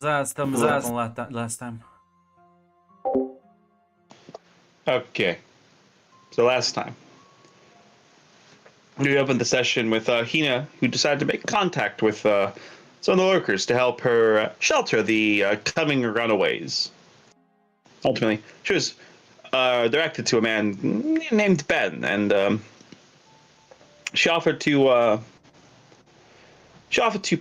Thumbs up on last time. Okay. So last time, we opened the session with Hina, who decided to make contact with some of the workers to help her shelter the coming runaways. Ultimately, she was directed to a man named Ben, and she offered to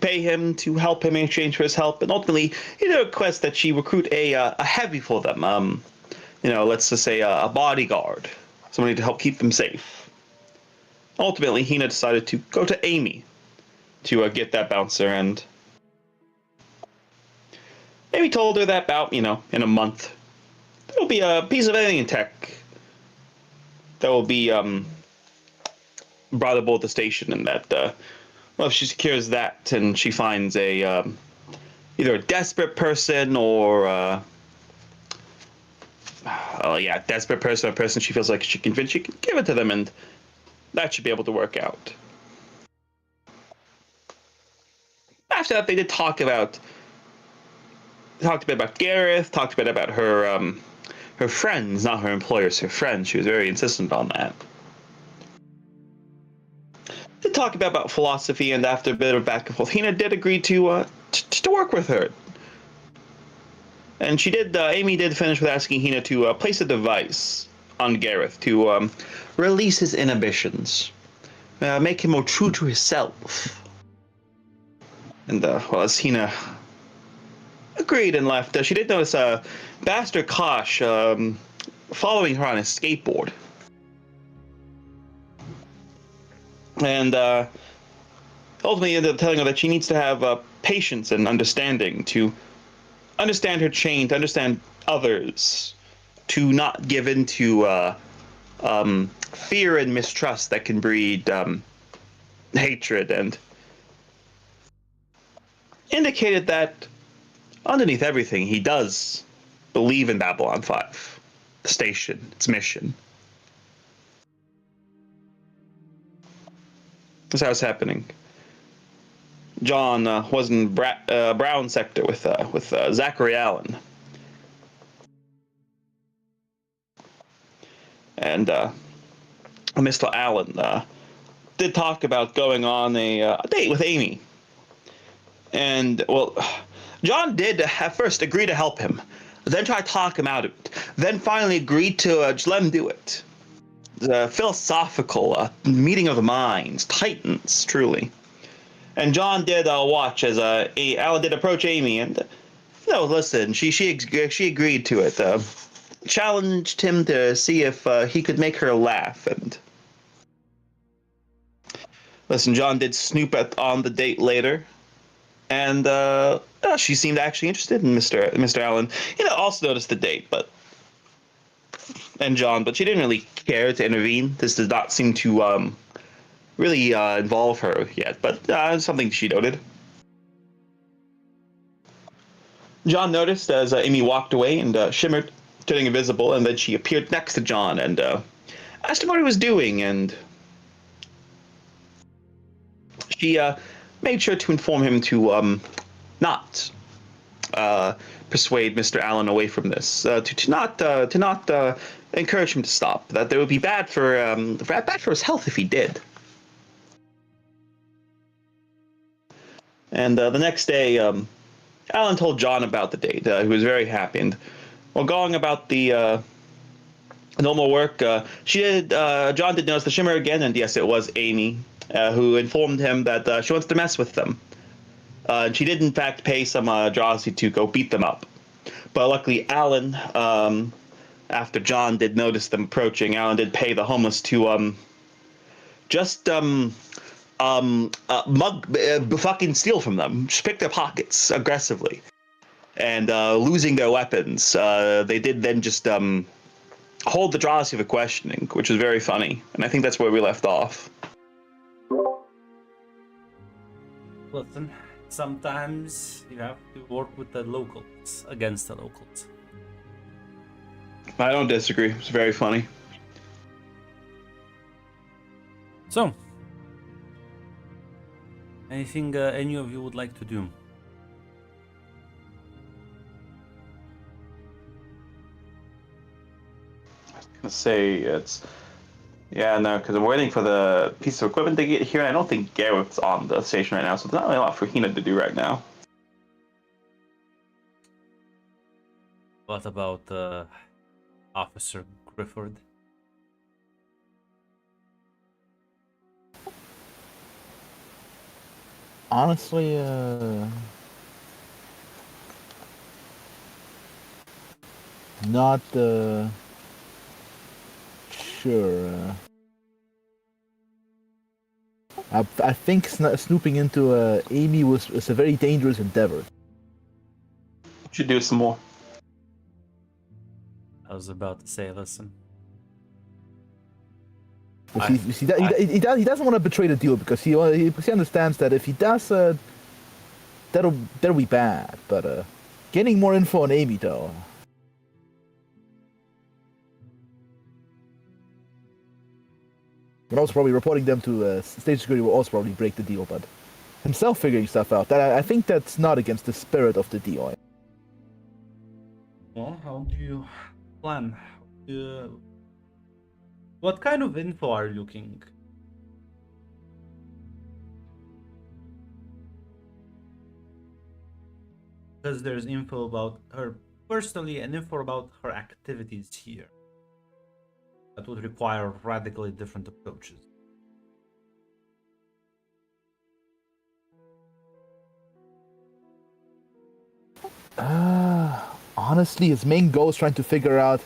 pay him to help him in exchange for his help, and ultimately he did request that she recruit a heavy for them. Let's just say a bodyguard, somebody to help keep them safe. Ultimately, Hina decided to go to Amy to get that bouncer, and Amy told her that about, in a month, there'll be a piece of alien tech that will be brought aboard the station, and that, if she secures that and she finds either a desperate person or, desperate person, a person she feels like she can give it to them, and that should be able to work out. After that, they did talked a bit about Gareth, talked a bit about her friends, not her employers, her friends. She was very insistent on that. They talked about philosophy, and after a bit of back and forth, Hina did agree to work with her. And she did. Amy did finish with asking Hina to place a device on Gareth to release his inhibitions, make him more true to himself. And as Hina agreed and left, she did notice Bastard Kosh following her on his skateboard. And ultimately ended up telling her that she needs to have patience and understanding to understand her chain, to understand others, to not give in to fear and mistrust that can breed hatred, and indicated that underneath everything, he does believe in Babylon 5, the station, its mission. That's how it's happening. John was in Brown sector with Zachary Allen, and Mr. Allen did talk about going on a date with Amy, and John did at first agree to help him, then try to talk him out of it, then finally agreed to just let him do it. The philosophical meeting of the minds, titans, truly. And John did watch as Alan did approach Amy, and listen, she agreed to it. Challenged him to see if he could make her laugh, and listen, John did snoop on the date later, and she seemed actually interested in Mr. Allen. Also noticed the date, but she didn't really care to intervene. This does not seem to really involve her yet, but something she noted. John noticed as Amy walked away and shimmered, turning invisible, and then she appeared next to John and asked him what he was doing, and she made sure to inform him to not persuade Mr. Allen away from this, to not encourage him to stop. That it would be bad for his health if he did. And the next day, Alan told John about the date. He was very happy, and while going about the normal work, John did notice the shimmer again, and yes, it was Amy, who informed him that she wants to mess with them. She did, in fact, pay some Jossie to go beat them up. But luckily, Alan, after John did notice them approaching, Alan did pay the homeless to fucking steal from them, just pick their pockets aggressively, and losing their weapons. They did then just hold the Jossie for questioning, which was very funny, and I think that's where we left off. Listen, sometimes you have to work with the locals against the locals. I don't disagree. It's very funny. So, anything any of you would like to do? gonna say it's. Yeah, no, because I'm waiting for the piece of equipment to get here, and I don't think Gareth's on the station right now, so there's not really a lot for Hina to do right now. What about Officer Grifford? Honestly, not sure. I think snooping into Amy is a very dangerous endeavor. Should do some more. I was about to say, listen. He doesn't want to betray the deal because he understands that if he does, that'll be bad. But getting more info on Amy though. And also probably reporting them to state security will also probably break the deal, but himself figuring stuff out, I think that's not against the spirit of the deal. Well, how do you plan? What kind of info are you looking? Because there's info about her personally and info about her activities here. That would require radically different approaches. Honestly, his main goal is trying to figure out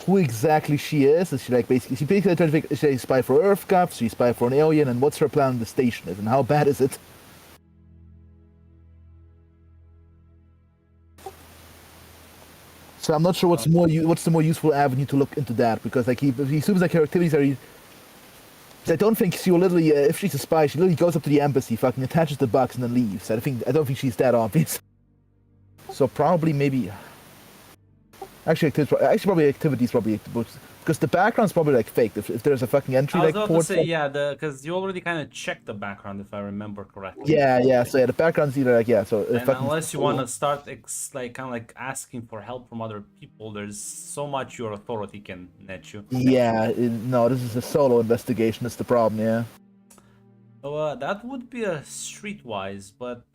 who exactly she is. Is she basically trying to figure, is she a spy for EarthGov? Is she a spy for an alien? And what's her plan on the station is, and how bad is it? So I'm not sure what's the more useful avenue to look into that, because like he assumes like her activities are. I don't think she will literally, if she's a spy, she literally goes up to the embassy, fucking attaches the box, and then leaves. I don't think she's that obvious. So probably maybe. Actually, activities probably because the background's probably like fake. If there's a fucking entry I was like about port. to say because you already kind of checked the background if I remember correctly. Yeah. So yeah, the background's either like so. And unless you want to start asking for help from other people, there's so much your authority can net you. Yeah, no, this is a solo investigation. That's the problem. Yeah. So that would be a streetwise, but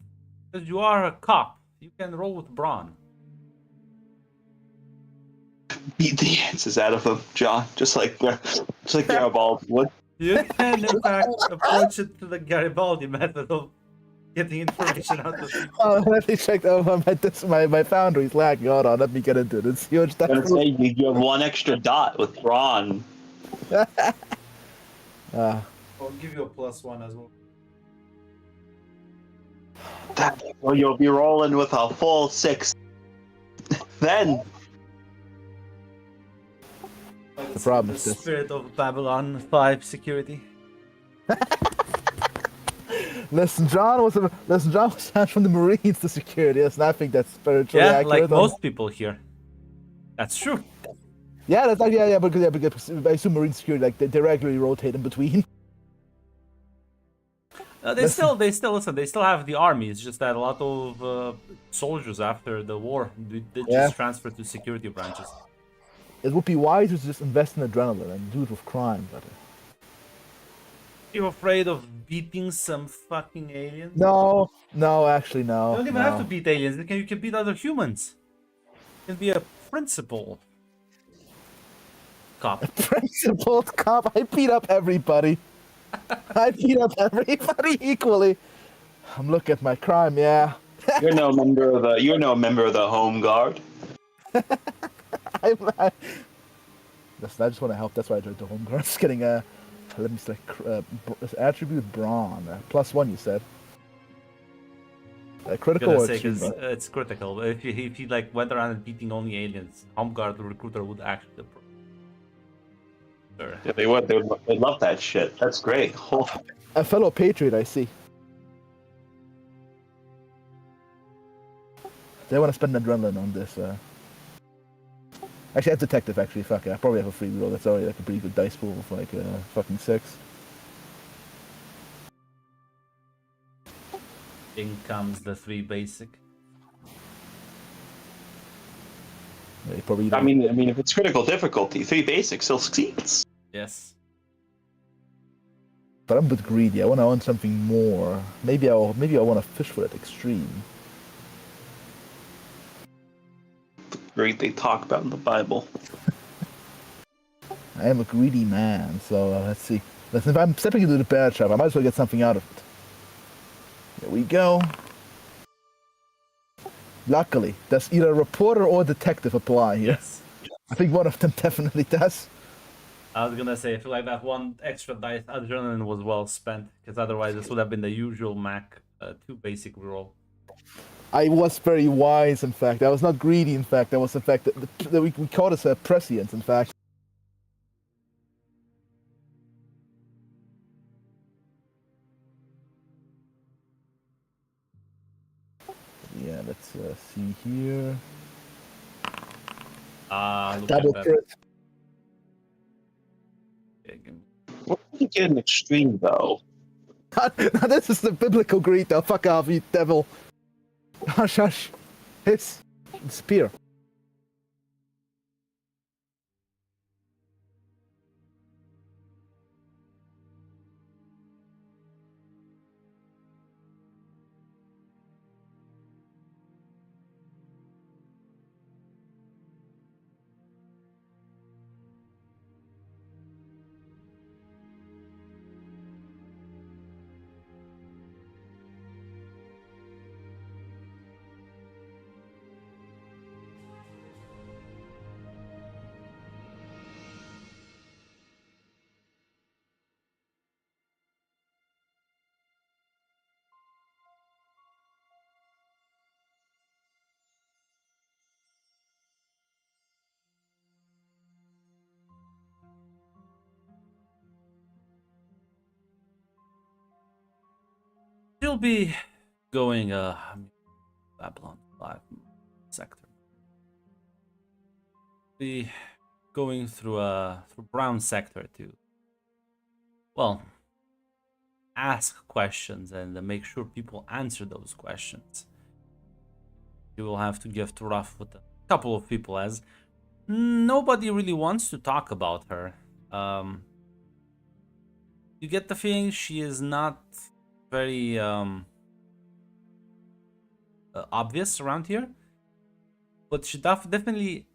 because you are a cop, you can roll with brawn. Beat the answers out of him, John. Just like Garibaldi would. You can, in fact, approach it to the Garibaldi method of getting information out of people. Oh, let me check. Oh, my foundry's lagging. Hold on, let me get into it. It's huge. I'm gonna say you have one extra dot with brawn. I'll give you a +1 as well. Well, you'll be rolling with a full 6. Then. The problem is the this. spirit of Babylon 5 security. Listen, John was sent from the Marines to security. Yes, and I think that's spiritually accurate. Yeah, like most people here. That's true. Yeah, that's like because I assume Marine security they regularly rotate in between. They still listen. They still have the army. It's just that a lot of soldiers after the war they just transferred to security branches. It would be wise to just invest in adrenaline and do it with crime, but. You afraid of beating some fucking aliens? No, actually, no. You don't even have to beat aliens. You can beat other humans. You can be a principal cop. A principled cop? I beat up everybody. I beat up everybody equally. I'm looking at my crime, yeah. You're no member of the Home Guard. Listen, I just want to help. That's why I joined the Home Guard. Just getting let me select attribute brawn. +1, you said. Critical or achievement? It's critical. If you like went around and beating only aliens, Home Guard recruiter would actually. Yeah, they would. They'd love that shit. That's great. A fellow patriot, I see. They want to spend adrenaline on this. Actually, I'm detective. Actually, fuck it. I probably have a free roll. That's already like a pretty good dice pool for like fucking 6. In comes the 3 basic. They probably I don't. mean, if it's critical difficulty, 3 basic still succeeds. Yes. But I'm a bit greedy. I want to own something more. Maybe I want to fish for that extreme. Great, they talk about in the Bible. I am a greedy man, so let's see. Listen, if I'm stepping into the bear trap, I might as well get something out of it. There we go. Luckily, does either reporter or detective apply here? Yes. I think one of them definitely does. I was gonna say, I feel like that one extra dice adrenaline was well spent, because otherwise this would have been the usual Mac 2 basic roll. I was very wise, in fact. I was not greedy, in fact. I was, in fact, that we call this a prescience, in fact. Yeah, let's see here. Look Double at that. crit. Yeah, give me- What if you get an extreme, though? Now this is the biblical greed, though. Fuck off, you devil. Hush, hush. It's spear. She'll be going Babylon 5 sector. Be going through Brown sector to, well, ask questions and make sure people answer those questions. You will have to get rough with a couple of people, as nobody really wants to talk about her. You get the feeling she is not very obvious around here, but she definitely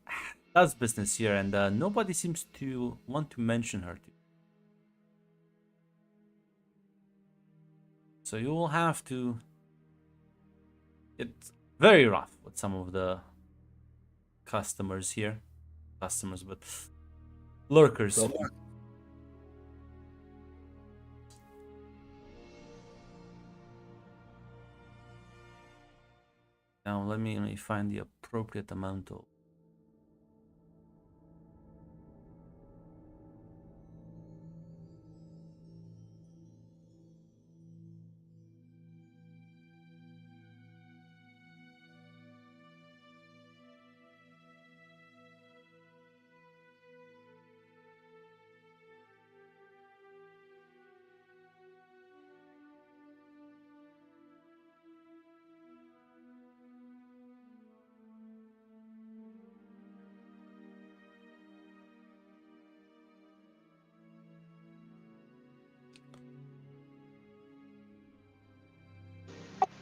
does business here, and nobody seems to want to mention her to. So you will have to get very rough with some of the customers here. Customers, but lurkers. So, Now let me find the appropriate amount of.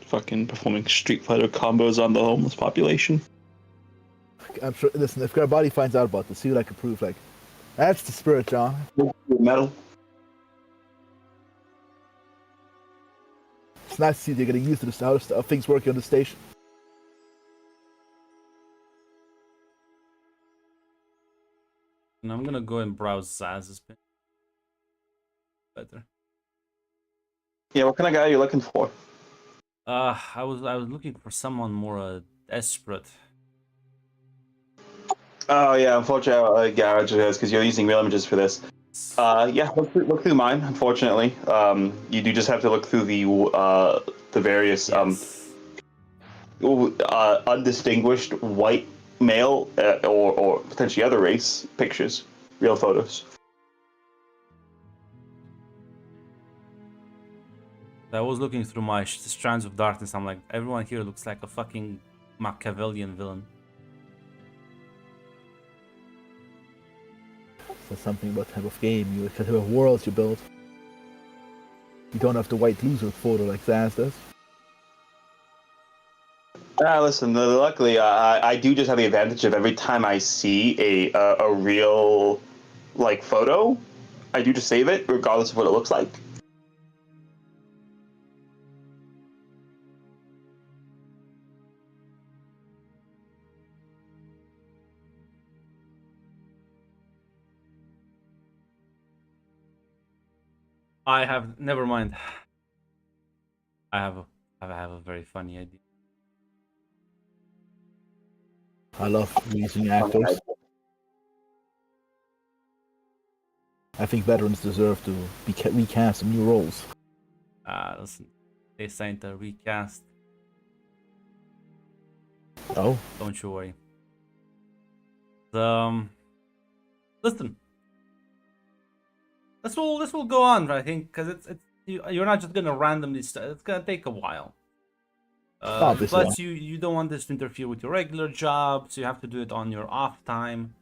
Fucking performing Street Fighter combos on the homeless population. I'm sure. Listen, if Garibaldi finds out about this, see what I can prove. Like, that's the spirit, John. Metal. It's nice to see they're getting used to this how things working on the station. And I'm gonna go and browse Zaz's pin. Better. Yeah, what kind of guy are you looking for? I was looking for someone more desperate. Oh yeah, unfortunately, Garage is because you're using real images for this. Yeah, look through mine. Unfortunately, you do just have to look through the various Yes. undistinguished white male or potentially other race pictures, real photos. I was looking through my strands of darkness. I'm like, everyone here looks like a fucking Machiavellian villain. Says something about the type of game, the type of worlds you build. You don't have the white loser photo like Zaz does. Listen, luckily, I do just have the advantage of every time I see a real like photo, I do just save it regardless of what it looks like. I have never mind. I have a very funny idea. I love using actors. I think veterans deserve to be recast in new roles. Listen, they signed a recast. Oh, Don't you worry. Listen. This will go on, I think, because you're not just gonna randomly start. It's gonna take a while. Obviously. Plus, you don't want this to interfere with your regular job, so you have to do it on your off time.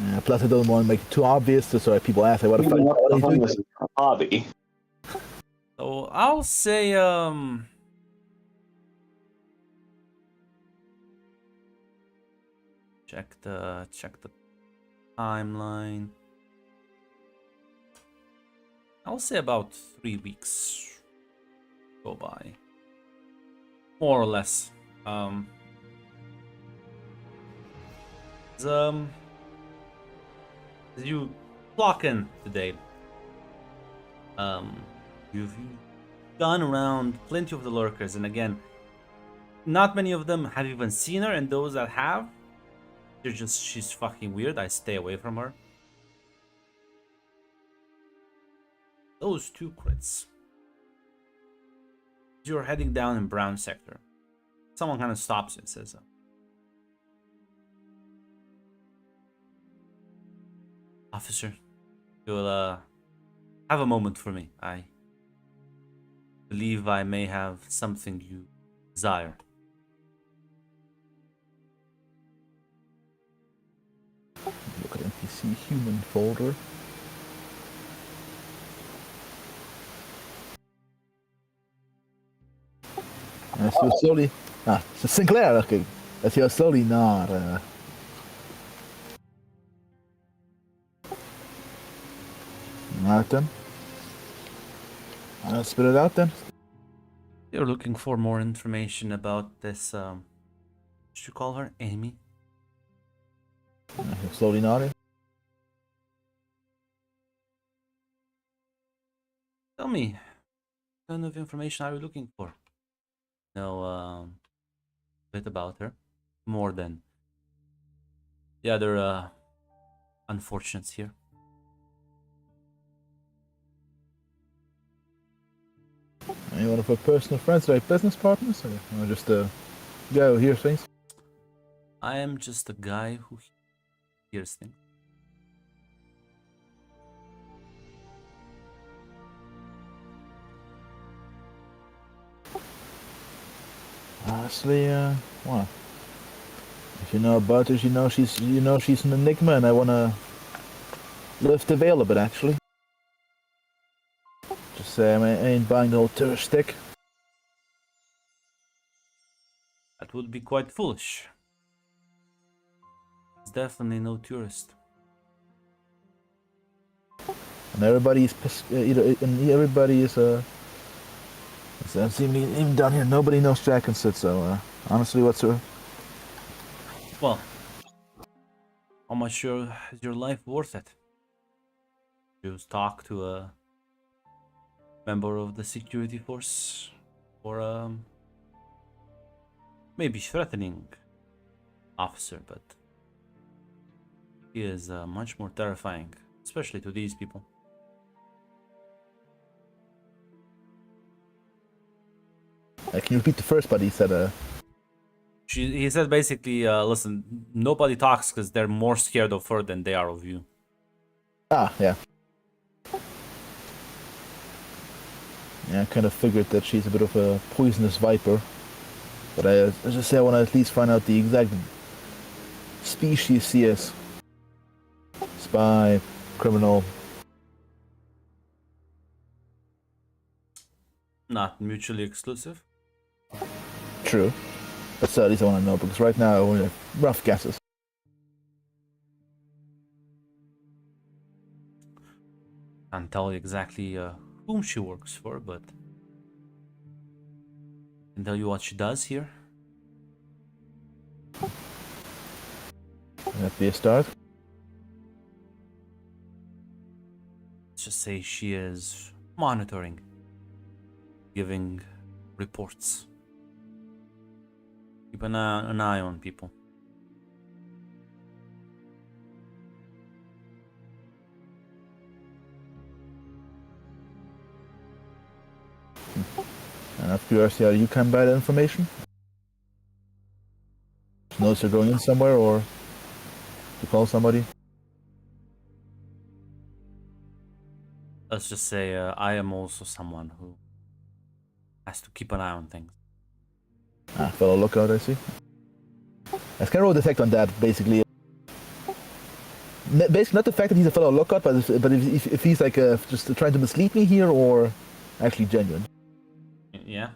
yeah, plus I don't want to make it too obvious, so people ask, like, what the fuck are they doing? This is a hobby. So I'll say check the timeline. I'll say about 3 weeks go by, more or less. You clock in today. You've gone around plenty of the lurkers, and again, not many of them have even seen her, and those that have, she's fucking weird. I stay away from her. Those 2 crits. You're heading down in brown sector. Someone kind of stops you and says, "Officer, you'll have a moment for me. I believe I may have something you desire." Look at NPC human folder. So slowly. So Sinclair, okay. As you're slowly not. Alright then. Spit it out then. You're looking for more information about this, what should you call her? Amy? You're slowly nodding. Tell me, what kind of information are you looking for? Know a bit about her, more than the other unfortunates here. Are you one of her personal friends, like business partners, or just a guy who hears things? I am just a guy who hears things. Honestly, well, if you know about her, you know she's an enigma, and I wanna lift the veil a bit, actually. Just say I ain't buying the whole tourist stick. That would be quite foolish. It's definitely no tourist. And everybody is even down here, nobody knows Jack and Sid. So honestly, what's her? Well, how much is your life worth it? You talk to a member of the security force, or maybe threatening officer, but he is much more terrifying, especially to these people. Can you repeat the first part? He said, He said basically, listen, nobody talks because they're more scared of her than they are of you. Yeah. Yeah, I kind of figured that she's a bit of a poisonous viper. But as I say, I want to at least find out the exact species she is. spy, criminal. Not mutually exclusive. True. But still, at least I want to know, because right now I only have rough guesses. Can't tell you exactly whom she works for, but I can tell you what she does here. That'd be a start. Let's just say she is monitoring, giving reports. Keep an eye on people. And out of curiosity, how do you come by that information? Notice you're going in somewhere, or to call somebody? Let's just say I am also someone who has to keep an eye on things. Ah, fellow lookout, I see. I can roll detect on that, basically. Basically, not the fact that he's a fellow lookout, but if he's like just trying to mislead me here, or actually genuine. Yeah.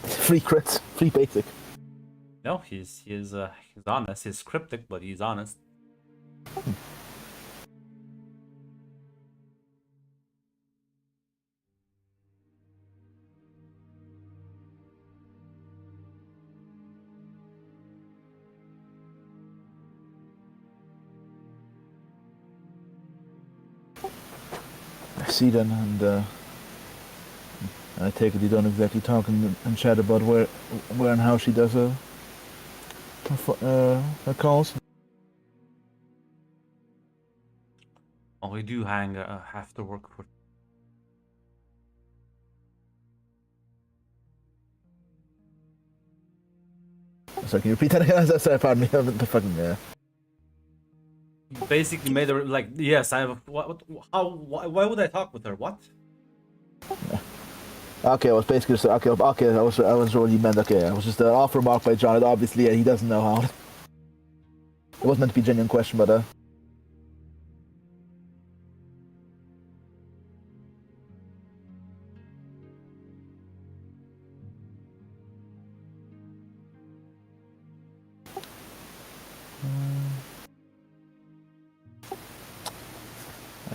Free crits, free basic. No, he's honest. He's cryptic, but he's honest. I see then, and I take it you don't exactly talk and chat about where and how she does her calls. Oh, we do have to work for. So can you repeat that again? Sorry, pardon me. The fucking Basically made her like, yes, I have. Why would I talk with her? What? Okay, I was basically just, okay. I was really meant. Okay, I was just off remark by John. Obviously, he doesn't know how. It wasn't meant to be a genuine question, but I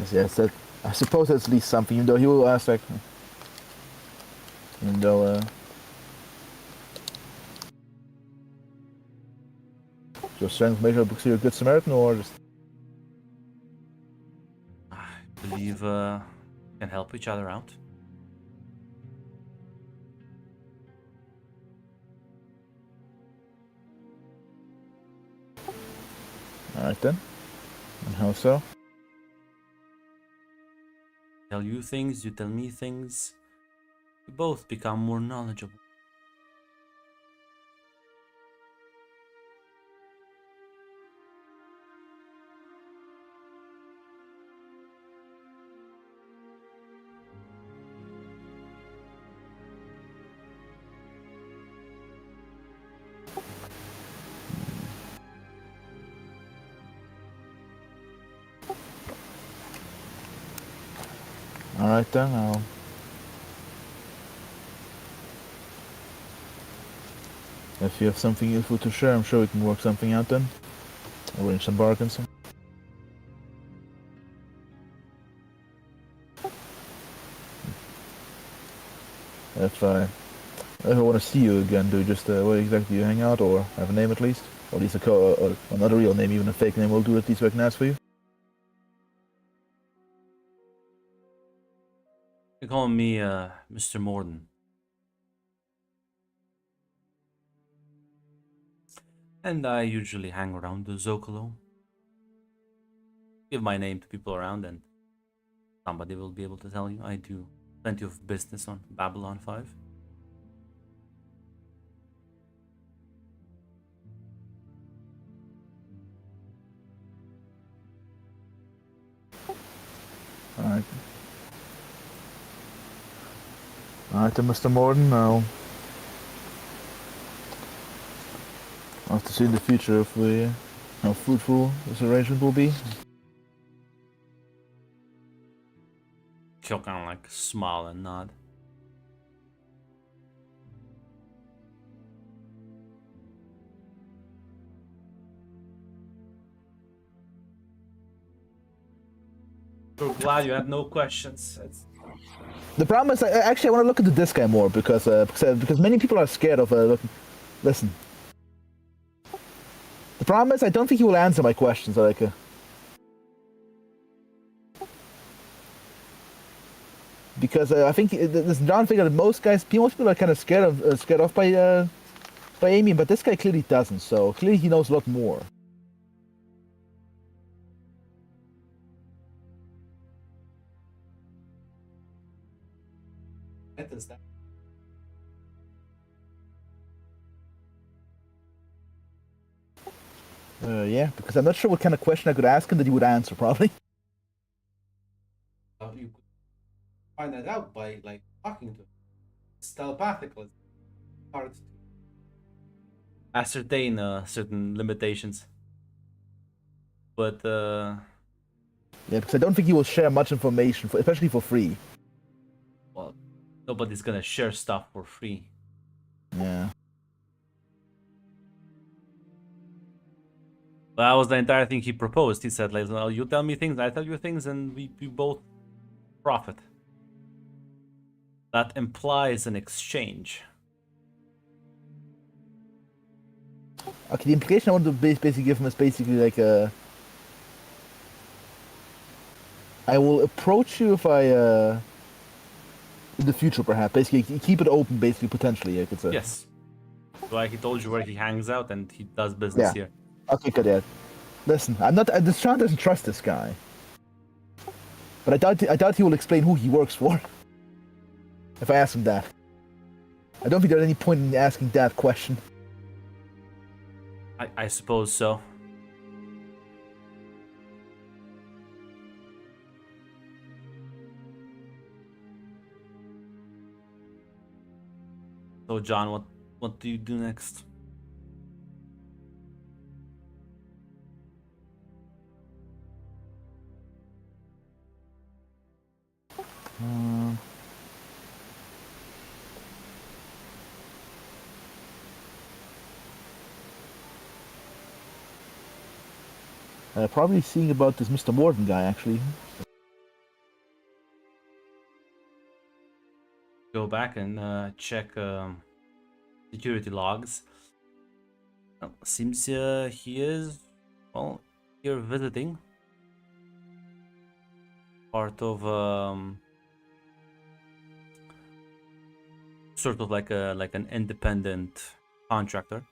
see. I suppose that's at least something. Even though he will ask, like, even though your strength measure because you're a good Samaritan, or just I believe can help each other out. all right then. And how so? Tell you things, you tell me things. We both become more knowledgeable. All right then. If you have something useful to share, I'm sure we can work something out then. Arrange some bargains. If I want to see you again, do you just where exactly do you hang out, or have a name at least, or at least or another real name, even a fake name will do. At least so I can ask for you. They call me Mr. Morden. And I usually hang around the Zocalo. Give my name to people around and somebody will be able to tell you. I do plenty of business on Babylon 5. Alright. Alright then, Mr. Morden, I'll have to see in the future if we how fruitful this arrangement will be. He'll kind of like smile and nod. So glad you had no questions. The problem is, actually, I want to look into this guy more because many people are scared of looking. Listen. The problem is, I don't think he will answer my questions. Because I think this John figured that most people are kind of scared off by Amy, but this guy clearly doesn't. So clearly he knows a lot more. What is that? Yeah, because I'm not sure what kind of question I could ask him that he would answer. Probably. You could find that out by like talking to him. It's telepathical. It's hard to ascertain certain limitations. But yeah, because I don't think he will share much information, especially for free. well, nobody's gonna share stuff for free. Yeah. But that was the entire thing he proposed. He said, like, well, you tell me things, I tell you things, and we both profit. That implies an exchange. Okay, the implication I want to basically give him is basically like I will approach you if I in the future perhaps. Basically, keep it open. Basically, potentially, I could say. Yes. Like he told you where he hangs out and he does business here. Okay, good. Yeah. Listen, I'm not. This Sean doesn't trust this guy, but I doubt he will explain who he works for. If I ask him that, I don't think there's any point in asking that question. I suppose so. So John, what do you do next? Probably seeing about this Mr. Morton guy actually. Go back and check security logs. Well, seems he is, well, here visiting. Part of sort of like an independent contractor.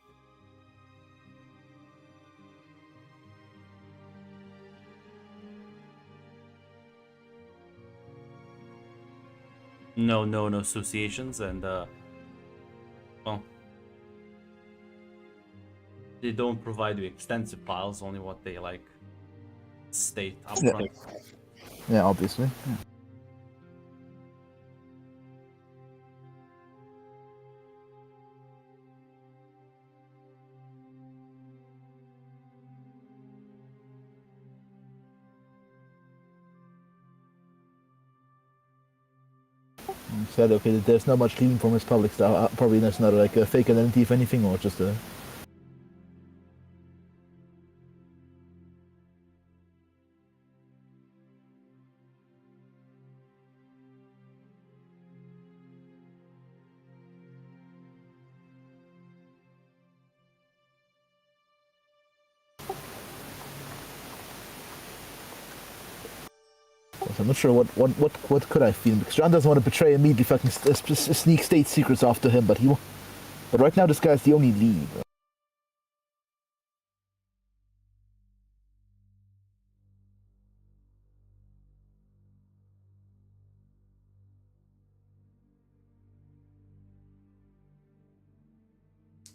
No associations, and well, they don't provide you extensive files, only what they like state up front. Yeah, obviously. Yeah. He said, okay, there's not much leaving from his public stuff. Probably there's not like a fake identity, if anything, or just a. I'm not sure what could I feel, because John doesn't want to betray immediately fucking sneak state secrets off to him, but but right now this guy's the only lead.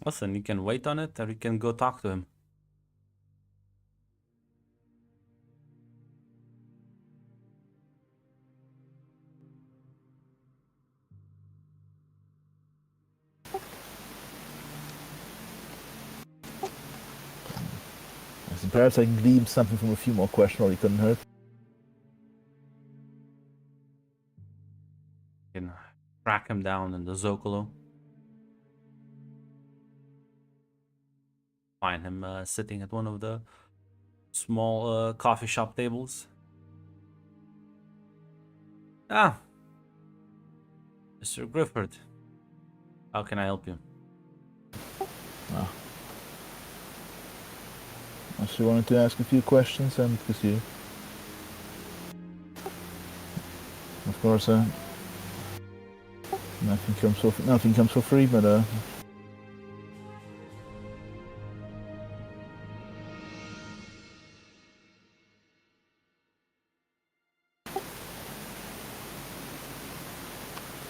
Listen, you can wait on it, or you can go talk to him. Perhaps I can glean something from a few more questions, or it couldn't hurt. Can track him down in the Zocalo. Find him sitting at one of the small coffee shop tables. Ah, Mr. Grifford, how can I help you? Oh. I just wanted to ask a few questions, and because you, of course, nothing comes for free, but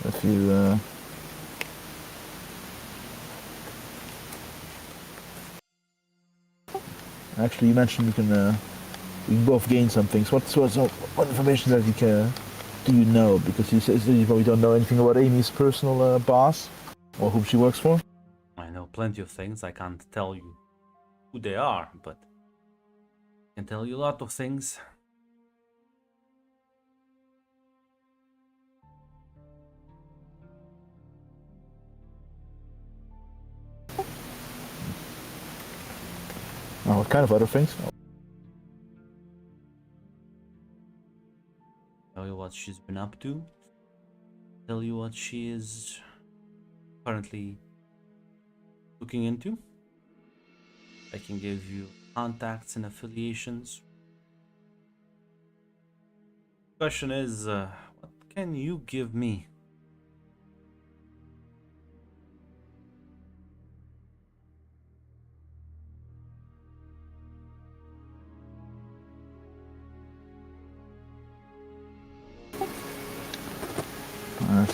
if you actually, you mentioned you can both gain some things. What information that you can do you know? Because you said you probably don't know anything about Amy's personal boss or whom she works for. I know plenty of things. I can't tell you who they are, but I can tell you a lot of things. Oh, what kind of other things? Tell you what she's been up to. Tell you what she is currently looking into. I can give you contacts and affiliations. Question is, what can you give me?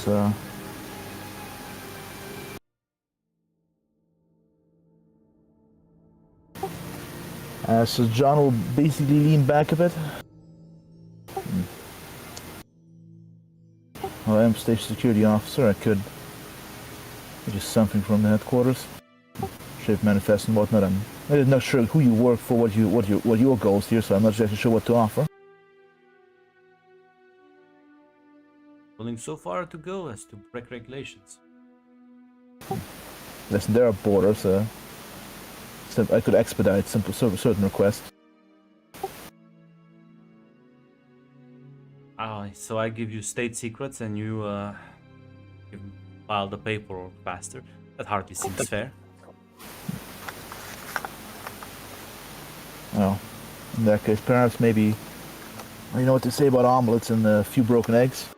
So. So John will basically lean back a bit. Well, I am station security officer. I could just something from the headquarters, shape manifest and whatnot. I'm not sure who you work for, what your goals here, so I'm not exactly sure what to offer. Willing so far to go as to break regulations. Listen, there are borders. So I could expedite certain requests. So I give you state secrets and you file the paperwork faster. That hardly seems fair. Well, in that case, perhaps maybe you know what they say about omelets and a few broken eggs.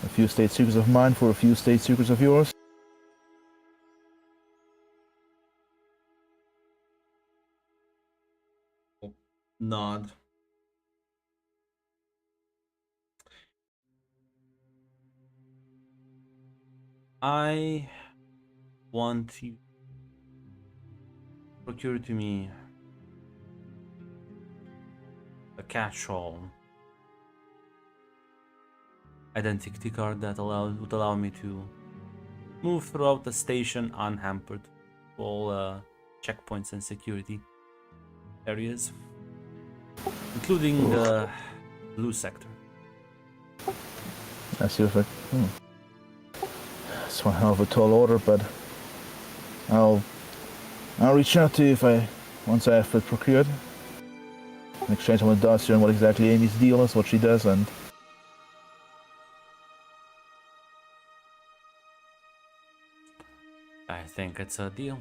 A few state secrets of mine for a few state secrets of yours. Nod. I want you to procure to me a catch-all identity card that would allow me to move throughout the station unhampered, all checkpoints and security areas, including the blue sector. I see if I. It's one hell of a tall order, but I'll reach out to you once I have it procured. In exchange on what does here and what exactly Amy's deal is, what she does, and I think it's a deal.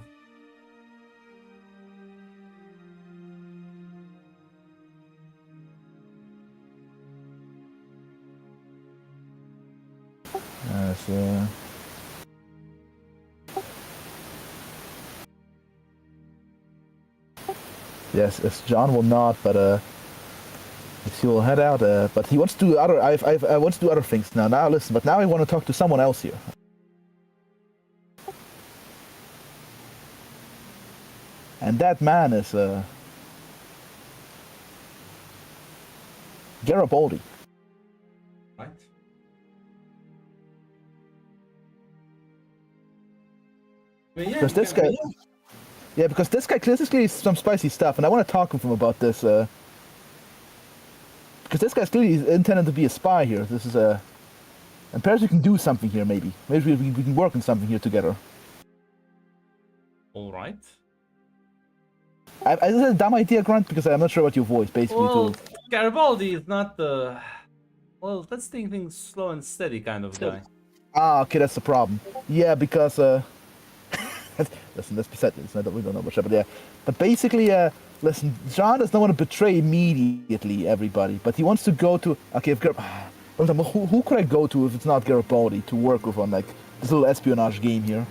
yes, John will not, but he will head out. But he wants to do other. I want to do other things now. Now listen, but now I want to talk to someone else here. And that man is Garibaldi. Right. Because this guy, Yeah, because this guy clearly some spicy stuff, and I want to talk with him about this. Because this guy's clearly intended to be a spy here. This is a. And perhaps we can do something here, maybe. Maybe we can work on something here together. All right. Is this a dumb idea, Grant? Because I'm not sure what your voice, basically, Well, too. Garibaldi is not the. Well, let's take things slow and steady kind of guy. Ah, okay, that's the problem. Yeah, because, listen, let's be set. We don't know much about that. But basically, listen, John does not want to betray immediately everybody, but he wants to go to. Okay, if who could I go to if it's not Garibaldi to work with on, like, this little espionage game here?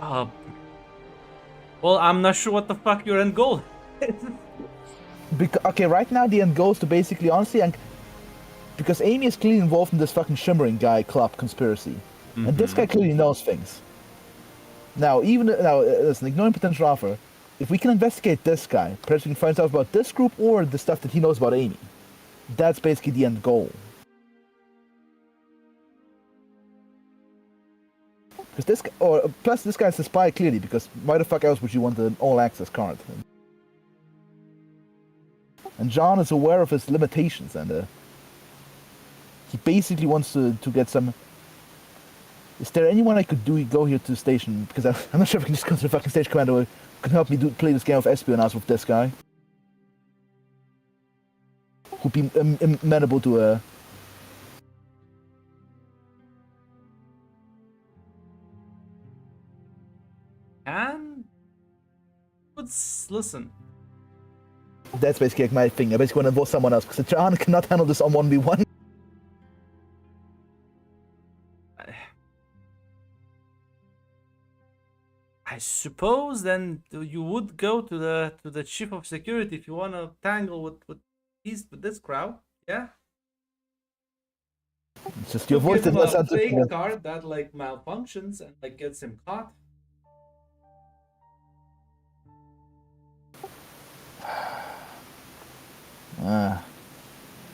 Well, I'm not sure what the fuck your end goal is. Okay, right now the end goes to basically, honestly, and because Amy is clearly involved in this fucking Shimmering guy club conspiracy, and this guy clearly knows things. Now, listen, ignoring potential offer, if we can investigate this guy, perhaps we can find out about this group or the stuff that he knows about Amy. That's basically the end goal. Because plus this guy's a spy clearly, because why the fuck else would you want an all-access card? And John is aware of his limitations, and he basically wants to get some. Is there anyone I could go here to the station? Because I'm not sure if I can just go to the fucking station commander who can help me play this game of espionage with this guy. Who'd be amenable to a. And listen. That's basically like my thing. I basically want to involve someone else because John cannot handle this on 1v1. I suppose then you would go to the chief of security if you want to tangle with this crowd. Yeah. It's just your voice Give him does a not sound fake card that like malfunctions and like gets him caught.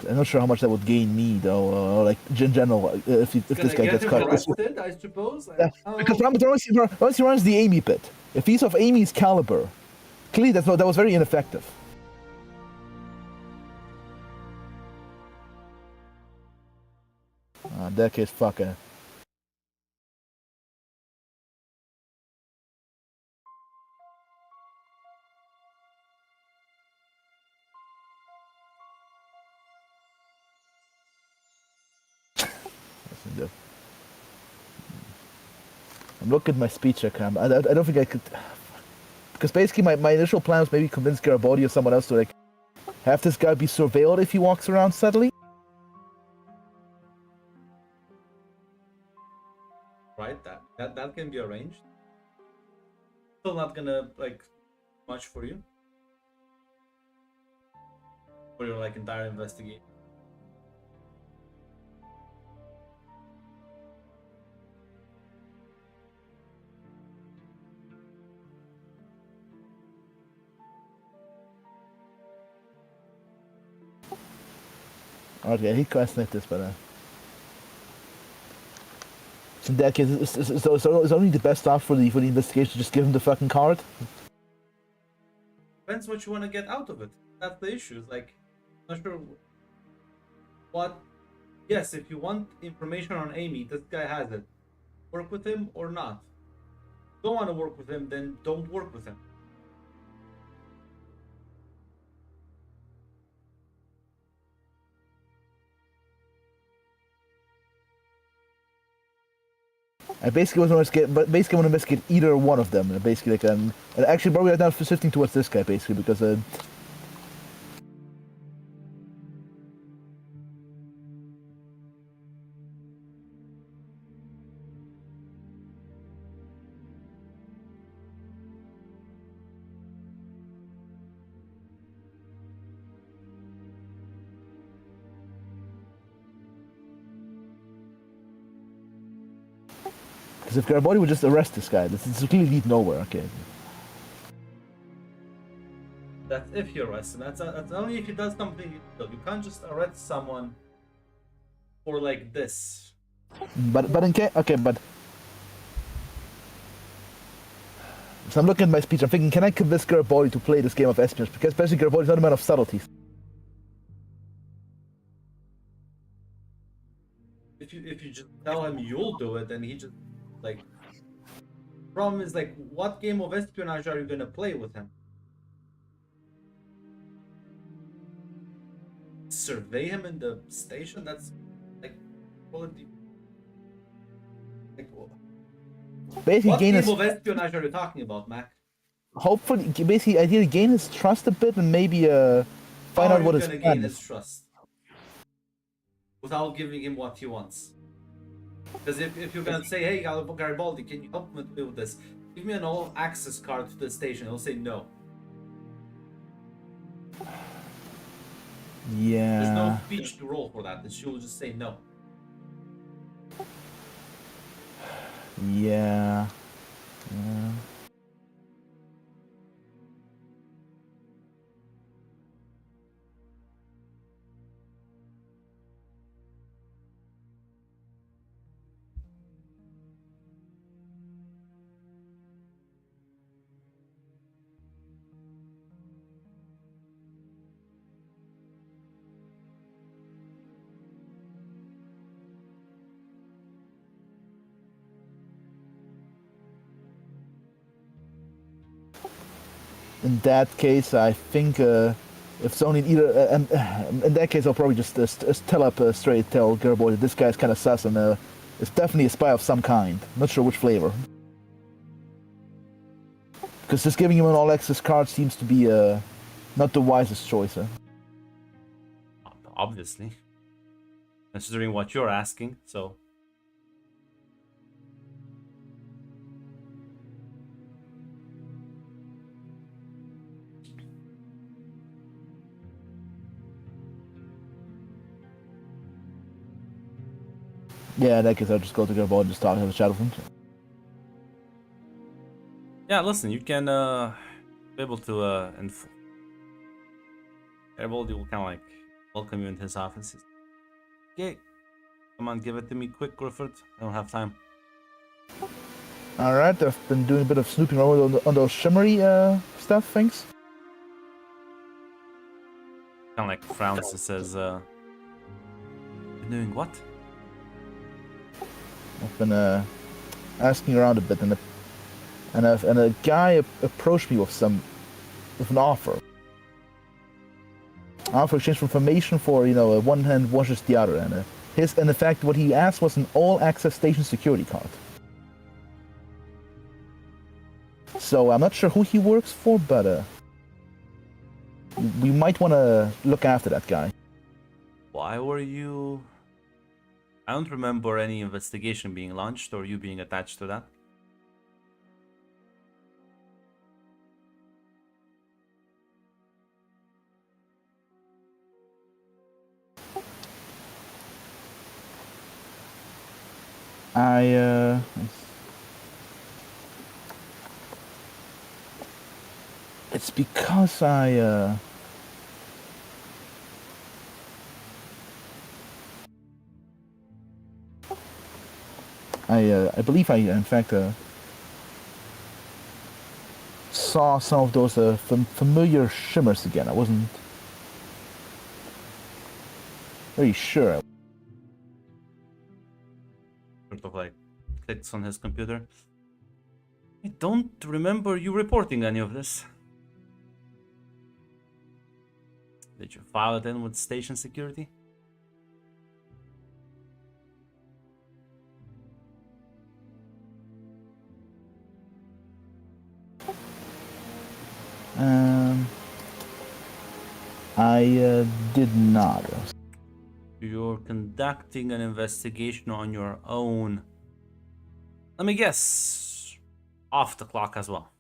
I'm not sure how much that would gain me though. Like in general, if this guy gets caught. Arrested, I suppose. Yeah, because once he runs the Amy bit, if he's of Amy's caliber, clearly that was very ineffective. In that case, fucker. I'm looking at my speech cam. I don't think I could, because basically my initial plan was maybe convince Garibaldi or someone else to like have this guy be surveilled if he walks around subtly. Right, that can be arranged. Still not gonna like much for you for your like entire investigation. Okay, I hate questions like this, but so in that case, it's only the best off for the investigation to just give him the fucking card. Depends what you want to get out of it. That's the issue. It's like, not sure what. Yes, if you want information on Amy, this guy has it. Work with him or not. Don't want to work with him, then don't work with him. I basically want to investigate either one of them. Basically, like and actually, probably right now shifting towards this guy, basically, because if Garibaldi would just arrest this guy, this clearly lead nowhere. Okay. That's if you arrest him. That's only if he does something illegal. You can't just arrest someone for like this. But in case, okay, but So I'm looking at my speech. I'm thinking, can I convince Garibaldi to play this game of espionage? Because especially Garibaldi's not a man of subtleties. If you just tell him you'll do it, then he just like. Problem is like, what game of espionage are you gonna play with him? Survey him in the station? That's like quality. Like, Basically, what gain game his, of espionage are you talking about, Mac? hopefully, basically, ideally gain his trust a bit and maybe find How out are what you his gonna plan gain is. his trust without giving him what he wants? Because if you're gonna say, hey, Garibaldi, can you help me with this? Give me an all access card to the station. He'll say no. Yeah. There's no speech to roll for that. She'll just say no. Yeah. Yeah. In that case, I think if it's only either, in that case, I'll probably just tell Garibaldi this guy's kind of sus and it's definitely a spy of some kind. Not sure which flavor. Because just giving him an all-access card seems to be not the wisest choice. Obviously. Considering what you're asking, so. Yeah, in that case, I'll just go to Garibaldi and just talk, have a chat with him. Yeah, listen, you can be able to Garibaldi will kind of like welcome you into his office. Okay, come on, give it to me quick, Griffith. I don't have time. Alright, I've been doing a bit of snooping around on those shimmery stuff things. Kind of like frowns and says, "You're doing what?" I've been asking around a bit, and a guy approached me with an offer. Offer exchange for information for one hand washes the other, and in fact what he asked was an all-access station security card. So I'm not sure who he works for, but we might want to look after that guy. Why were you? I don't remember any investigation being launched or you being attached to that. It's because I believe I in fact saw some of those familiar shimmers again. I wasn't very sure. Sort of like clicks on his computer. I don't remember you reporting any of this. Did you file it in with station security? I did not. You're conducting an investigation on your own. Let me guess, off the clock as well.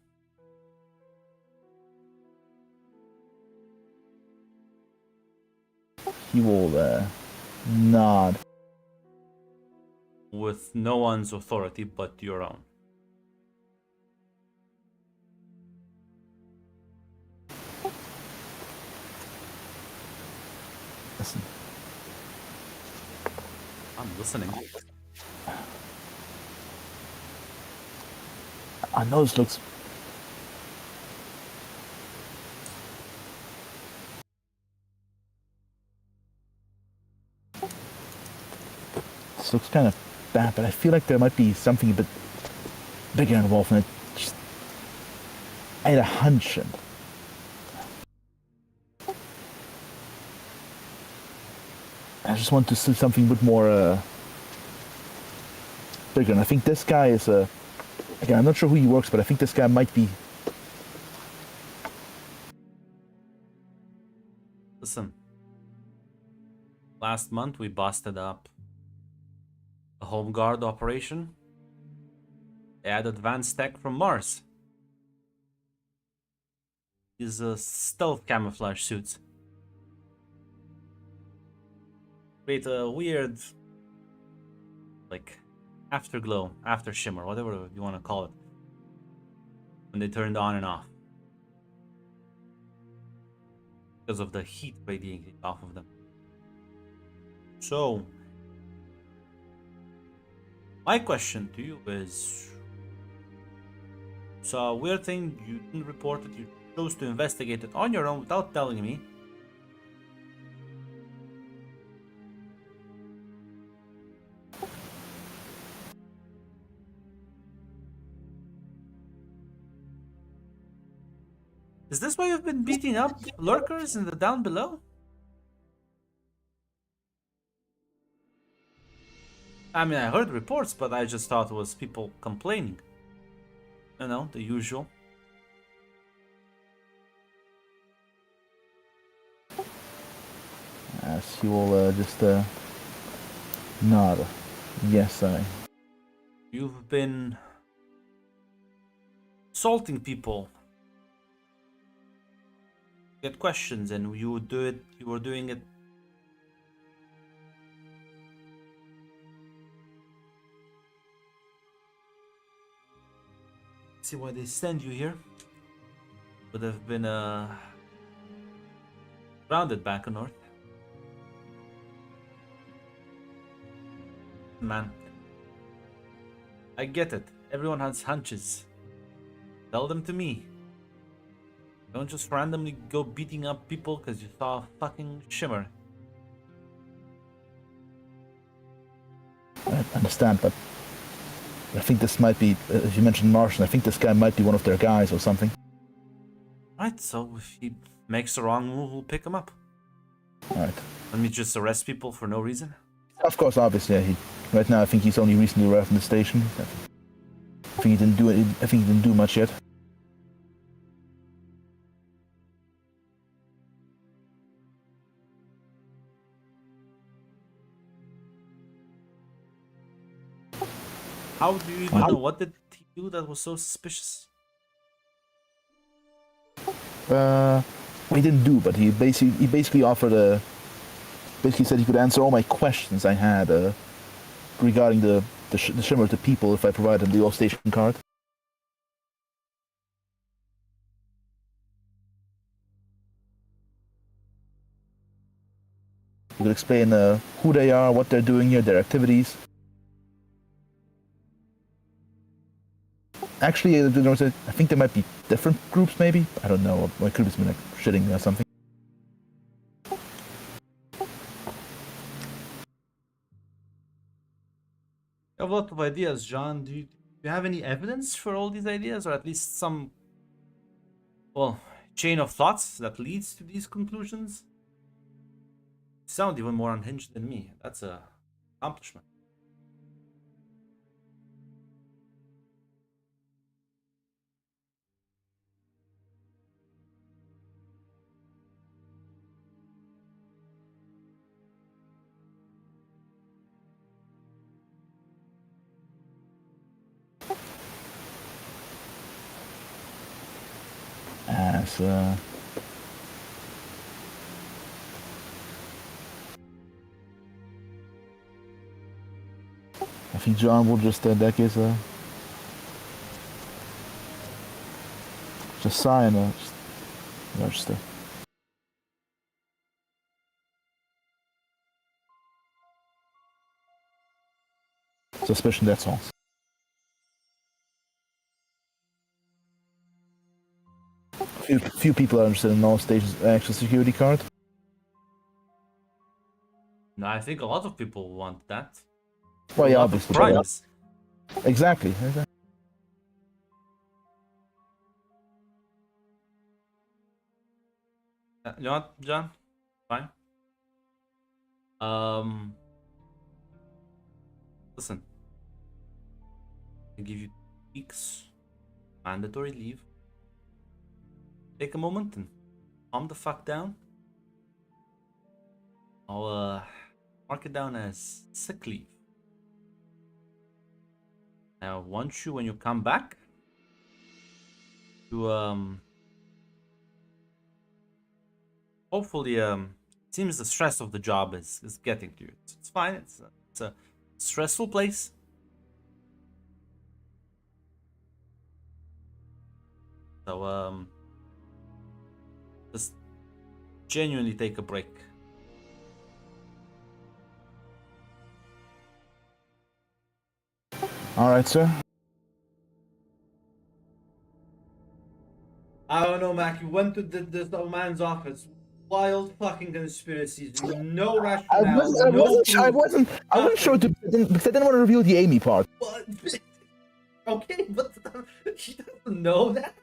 He will nod. With no one's authority but your own. Listen. I'm listening. I know this looks looks kind of bad, but I feel like there might be something a bit bigger involved in it. Just, I had a hunch. And I just want to see something a bit more bigger. And I think this guy is again, I'm not sure who he works, but I think this guy might be. Listen. Last month we busted up a home guard operation. They had advanced tech from Mars. These stealth camouflage suits. Create a weird, like, afterglow, after shimmer, whatever you want to call it, when they turned on and off. Because of the heat radiating off of them. So, my question to you is, so a weird thing you didn't report it, you chose to investigate it on your own without telling me. Is this why you've been beating up lurkers in the down below? I mean, I heard reports, but I just thought it was people complaining. You know, the usual. As you will just nod. Yes, I. You've been assaulting people. Get questions, and you would do it. You were doing it. See why they send you here. Would have been grounded back on Earth. Man, I get it. Everyone has hunches. Tell them to me. Don't just randomly go beating up people because you saw a fucking shimmer. I understand, but I think this might be, as you mentioned Martian, I think this guy might be one of their guys or something. Right, so if he makes the wrong move, we'll pick him up. Alright. Let me just arrest people for no reason. Of course, obviously, right now I think he's only recently arrived in the station. I think he didn't do it. I think he didn't do much yet. How do you even know? What did he do that was so suspicious? He didn't do, but he basically offered a. Basically said he could answer all my questions I had regarding the shimmer to people if I provided him the all-station card. He could explain who they are, what they're doing here, their activities. Actually, I think there might be different groups, maybe? I don't know. My group has been like shitting or something. You have a lot of ideas, John. Do you have any evidence for all these ideas, or at least some, well, chain of thoughts that leads to these conclusions? You sound even more unhinged than me. That's a accomplishment. As I think John will just deck his just sign just register. Suspicion, that's all. Few people are interested in all stations actual security card. No, I think a lot of people want that. Well, a yeah, lot of obviously. crimes. Exactly. You know what, John? Fine. Listen. I give you weeks mandatory leave. Take a moment and calm the fuck down. I'll mark it down as sick leave. Now, once when you come back, to hopefully seems the stress of the job is getting to you. It's fine. It's a stressful place. So just genuinely take a break. All right, sir. I don't know, Mac. You went to this old man's office. Wild fucking conspiracies. No rationale. I wasn't sure to, because I didn't want to reveal the Amy part. But, okay, but he doesn't know that.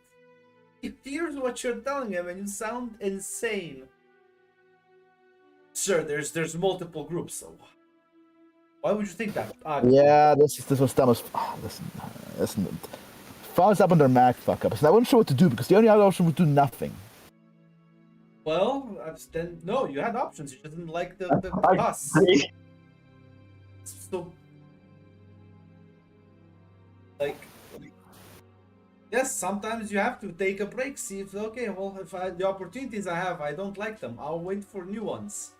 He hears what you're telling him, and you sound insane. Sir, there's multiple groups, so why would you think that? Yeah, this was Thomas. Listen. Falls up under Mac fuck ups. And I wasn't sure what to do because the only other option would do nothing. Well, then no, you had options. You just didn't like the bus. So, like, yes, sometimes you have to take a break. See if okay, well, if the opportunities I have, I don't like them. I'll wait for new ones.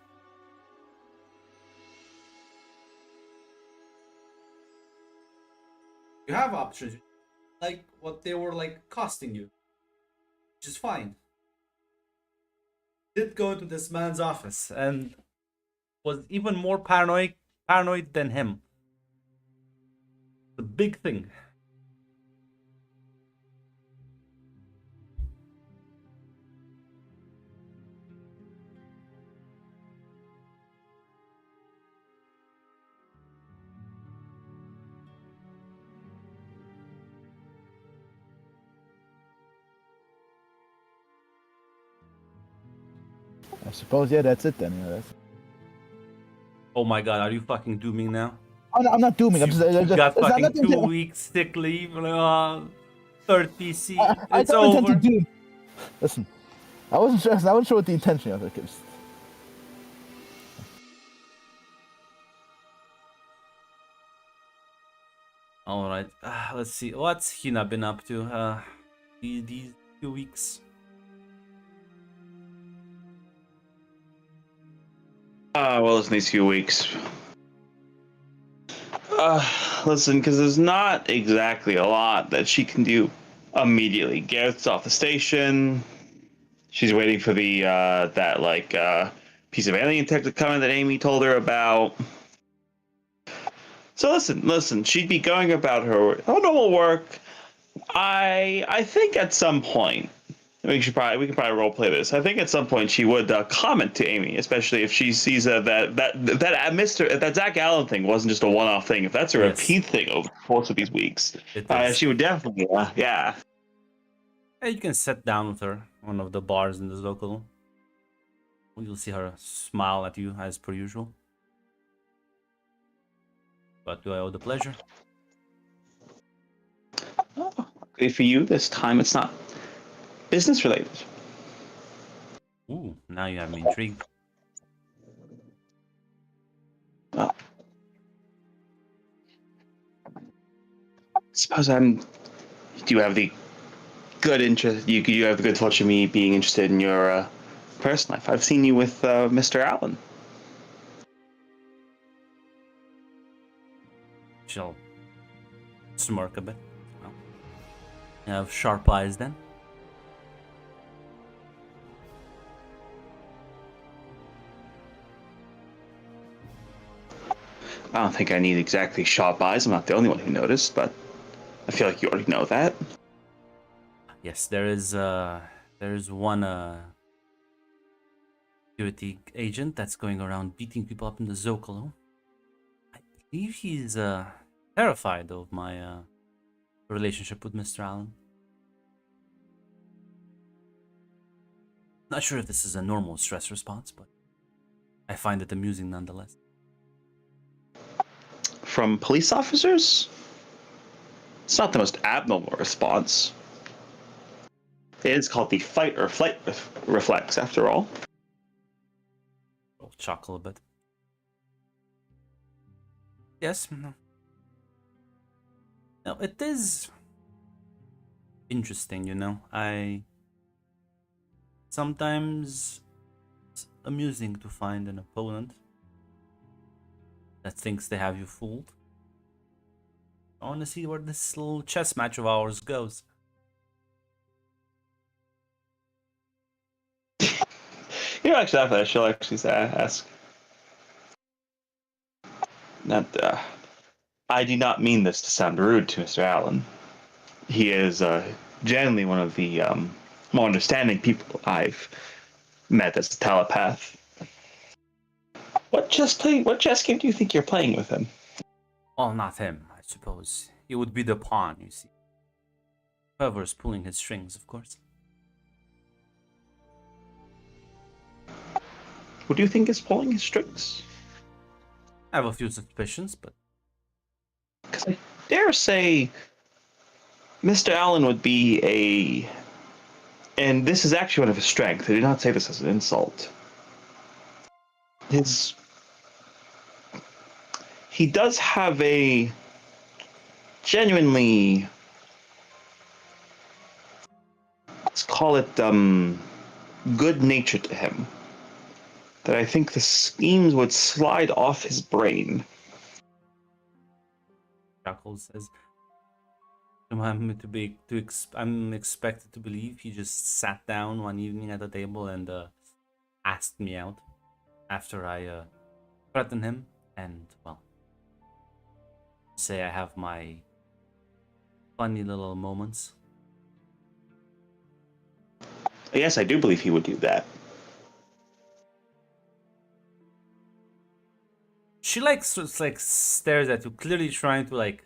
You have options, like what they were like costing you, which is fine. Did go into this man's office and was even more paranoid than him. The big thing. I suppose, yeah, that's it then. Yeah, that's... Oh my god, are you fucking dooming now? I'm not dooming. You got fucking 2 weeks sick leave. Third PC. I It's don't over. intend to doom. Listen, I wasn't sure what the intention of it is. All right. Let's see. What's Hina been up to? These 2 weeks. Well, it's in these few weeks. Listen, because there's not exactly a lot that she can do immediately. Garrett's off the station. She's waiting for the piece of alien tech to come in that Amy told her about. So listen. She'd be going about her normal work. I think at some point we can probably role play this. I think at some point she would comment to Amy, especially if she sees that Zach Allen thing wasn't just a one-off thing. If that's a repeat thing over the course of these weeks, she would definitely, yeah. Hey, you can sit down with her, one of the bars in this local. You'll see her smile at you as per usual. But do I owe the pleasure? Oh, good for you. This time it's not business related. Ooh, now you have me intrigued. Well, I suppose do you have the good interest? You have the good fortune of me being interested in your personal life. I've seen you with Mr. Allen. She'll smirk a bit. Well, you have sharp eyes then. I don't think I need exactly sharp eyes. I'm not the only one who noticed, but I feel like you already know that. Yes, there's one security agent that's going around beating people up in the Zocalo. believe he's terrified of my relationship with Mr. Allen. Not sure if this is a normal stress response, but I find it amusing nonetheless. From police officers? It's not the most abnormal response. It is called the fight or flight reflex, after all. I'll chuckle a bit. Yes. No, it is interesting, you know. Sometimes it's amusing to find an opponent that thinks they have you fooled. I want to see where this little chess match of ours goes. You know, actually, I shall actually ask. Not, I do not mean this to sound rude to Mr. Allen. He is generally one of the more understanding people I've met as a telepath. What chess game do you think you're playing with him? Oh, not him, I suppose. He would be the pawn, you see. Whoever's pulling his strings, of course. Who do you think is pulling his strings? I have a few suspicions, but Because I dare say Mr. Allen would be a... And this is actually one of his strengths. I do not say this as an insult. He does have a genuinely... Let's call it good nature to him. That I think the schemes would slide off his brain. Chuckles says, I'm expected to believe he just sat down one evening at the table and asked me out after I threatened him, and well, say I have my funny little moments. Yes, I do believe he would do that. She like stares at you, clearly trying to like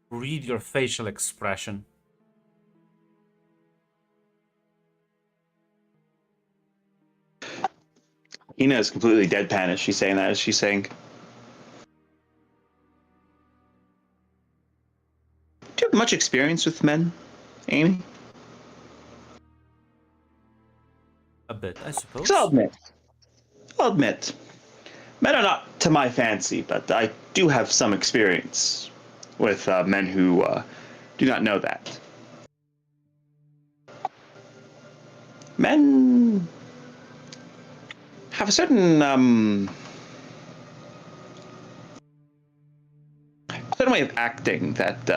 read your facial expression. Ina is completely deadpan as she's saying that. As she's saying, "Do you have much experience with men, Amy?" A bit, I suppose. 'Cause I'll admit, men are not to my fancy, but I do have some experience with men who do not know that. Men have a certain way of acting that,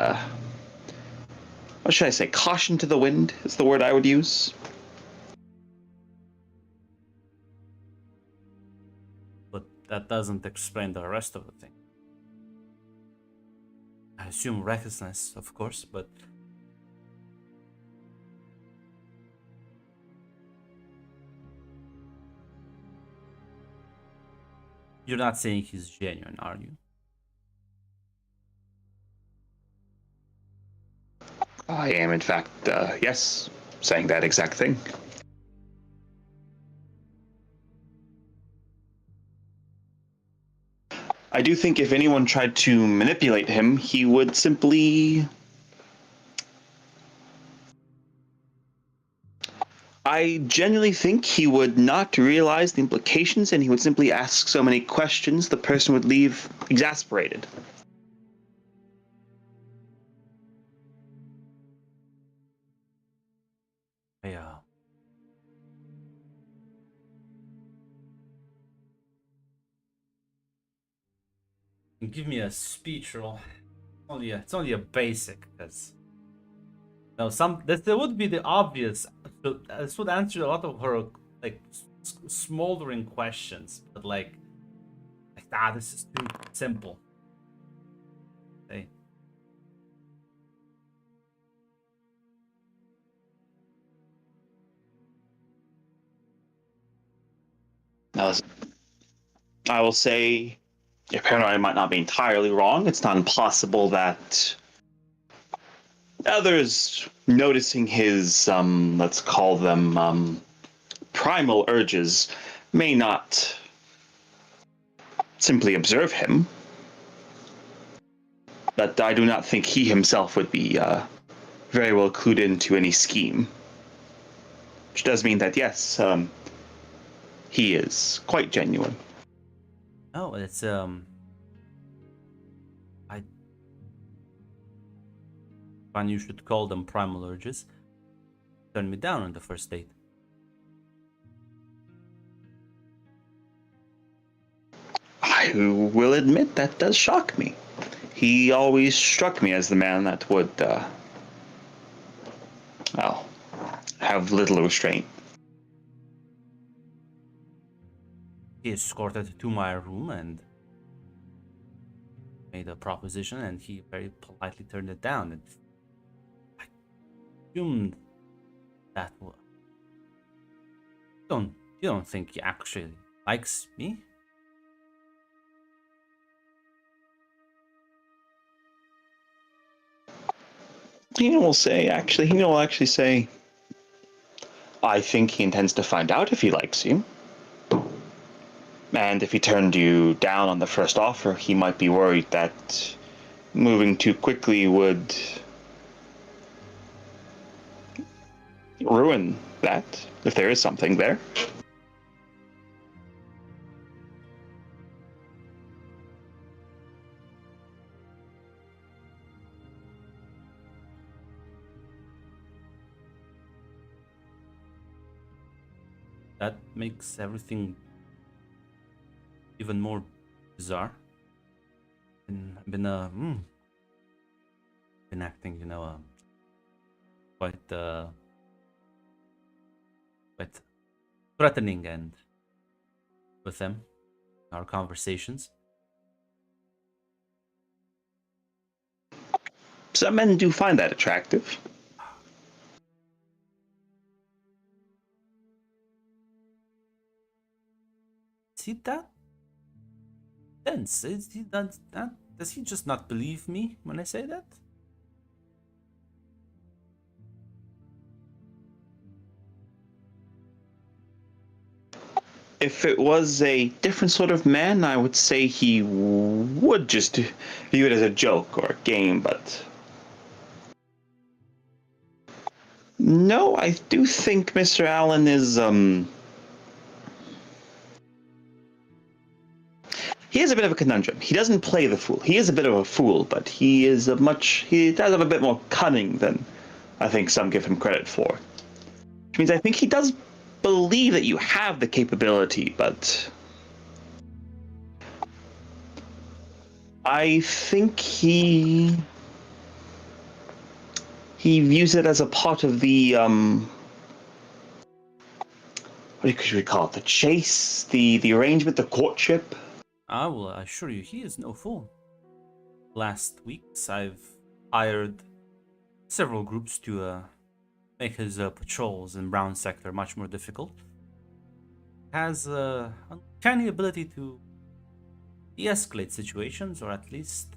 what should I say, caution to the wind is the word I would use. But that doesn't explain the rest of the thing. I assume recklessness, of course, but you're not saying he's genuine, are you? I am, in fact, yes, saying that exact thing. I do think if anyone tried to manipulate him, he would simply... I genuinely think he would not realize the implications and he would simply ask so many questions the person would leave exasperated. Yeah. Give me a speech roll. It's only a basic, because no, this would be the obvious. This would answer a lot of her like smoldering questions, but like this is too simple. Okay. Now, I will say your paranoia might not be entirely wrong. It's not impossible that others noticing his, let's call them, primal urges may not simply observe him. But I do not think he himself would be very well clued into any scheme. Which does mean that, yes, he is quite genuine. Oh, it's I find you should call them primal urges. Turned me down on the first date. I will admit that does shock me. He always struck me as the man that would, well, have little restraint. He escorted to my room and made a proposition, and he very politely turned it down. And I assumed that you don't think he actually likes me? He will actually say, I think he intends to find out if he likes you. And if he turned you down on the first offer, he might be worried that moving too quickly would ruin that, if there is something there. That makes everything even more bizarre. I've been acting, quite threatening and with them, our conversations. Some men do find that attractive. See that? Tense. Does he just not believe me when I say that? If it was a different sort of man, I would say he would just view it as a joke or a game, but no, I do think Mr. Allen is, he is a bit of a conundrum. He doesn't play the fool. He is a bit of a fool, but he does have a bit more cunning than I think some give him credit for. Which means I think he does believe that you have the capability, but I think he views it as a part of the what should we call it? The chase, the arrangement, the courtship. I will assure you, he is no fool. Last weeks, I've hired several groups to make his patrols in Brown Sector much more difficult. Has an uncanny ability to de-escalate situations, or at least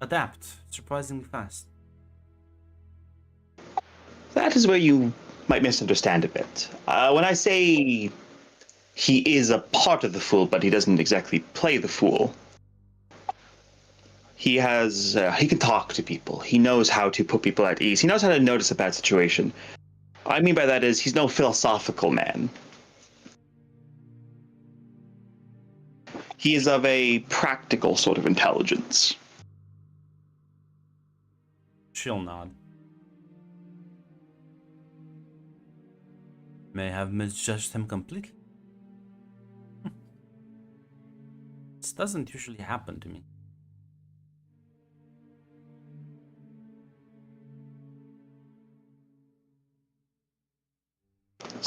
adapt surprisingly fast. That is where you might misunderstand a bit. When I say he is a part of the fool, but he doesn't exactly play the fool, he can talk to people. He knows how to put people at ease. He knows how to notice a bad situation. What I mean by that is he's no philosophical man. He is of a practical sort of intelligence. She'll nod. May have misjudged him completely. This doesn't usually happen to me.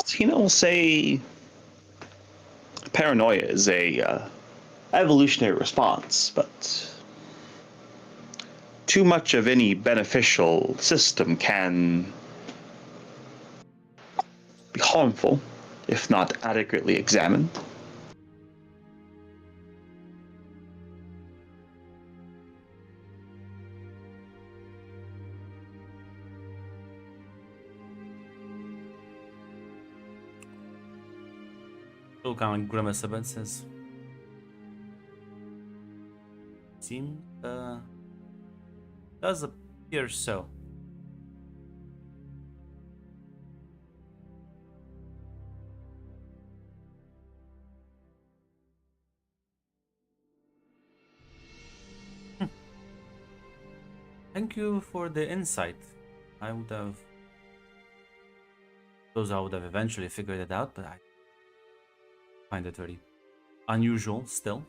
Tina will say paranoia is a evolutionary response, but too much of any beneficial system can be harmful if not adequately examined. Still kind of grimace a bit, says, seems, does appear so. Thank you for the insight. I would have... Suppose I would have eventually figured it out, but I find it very unusual still.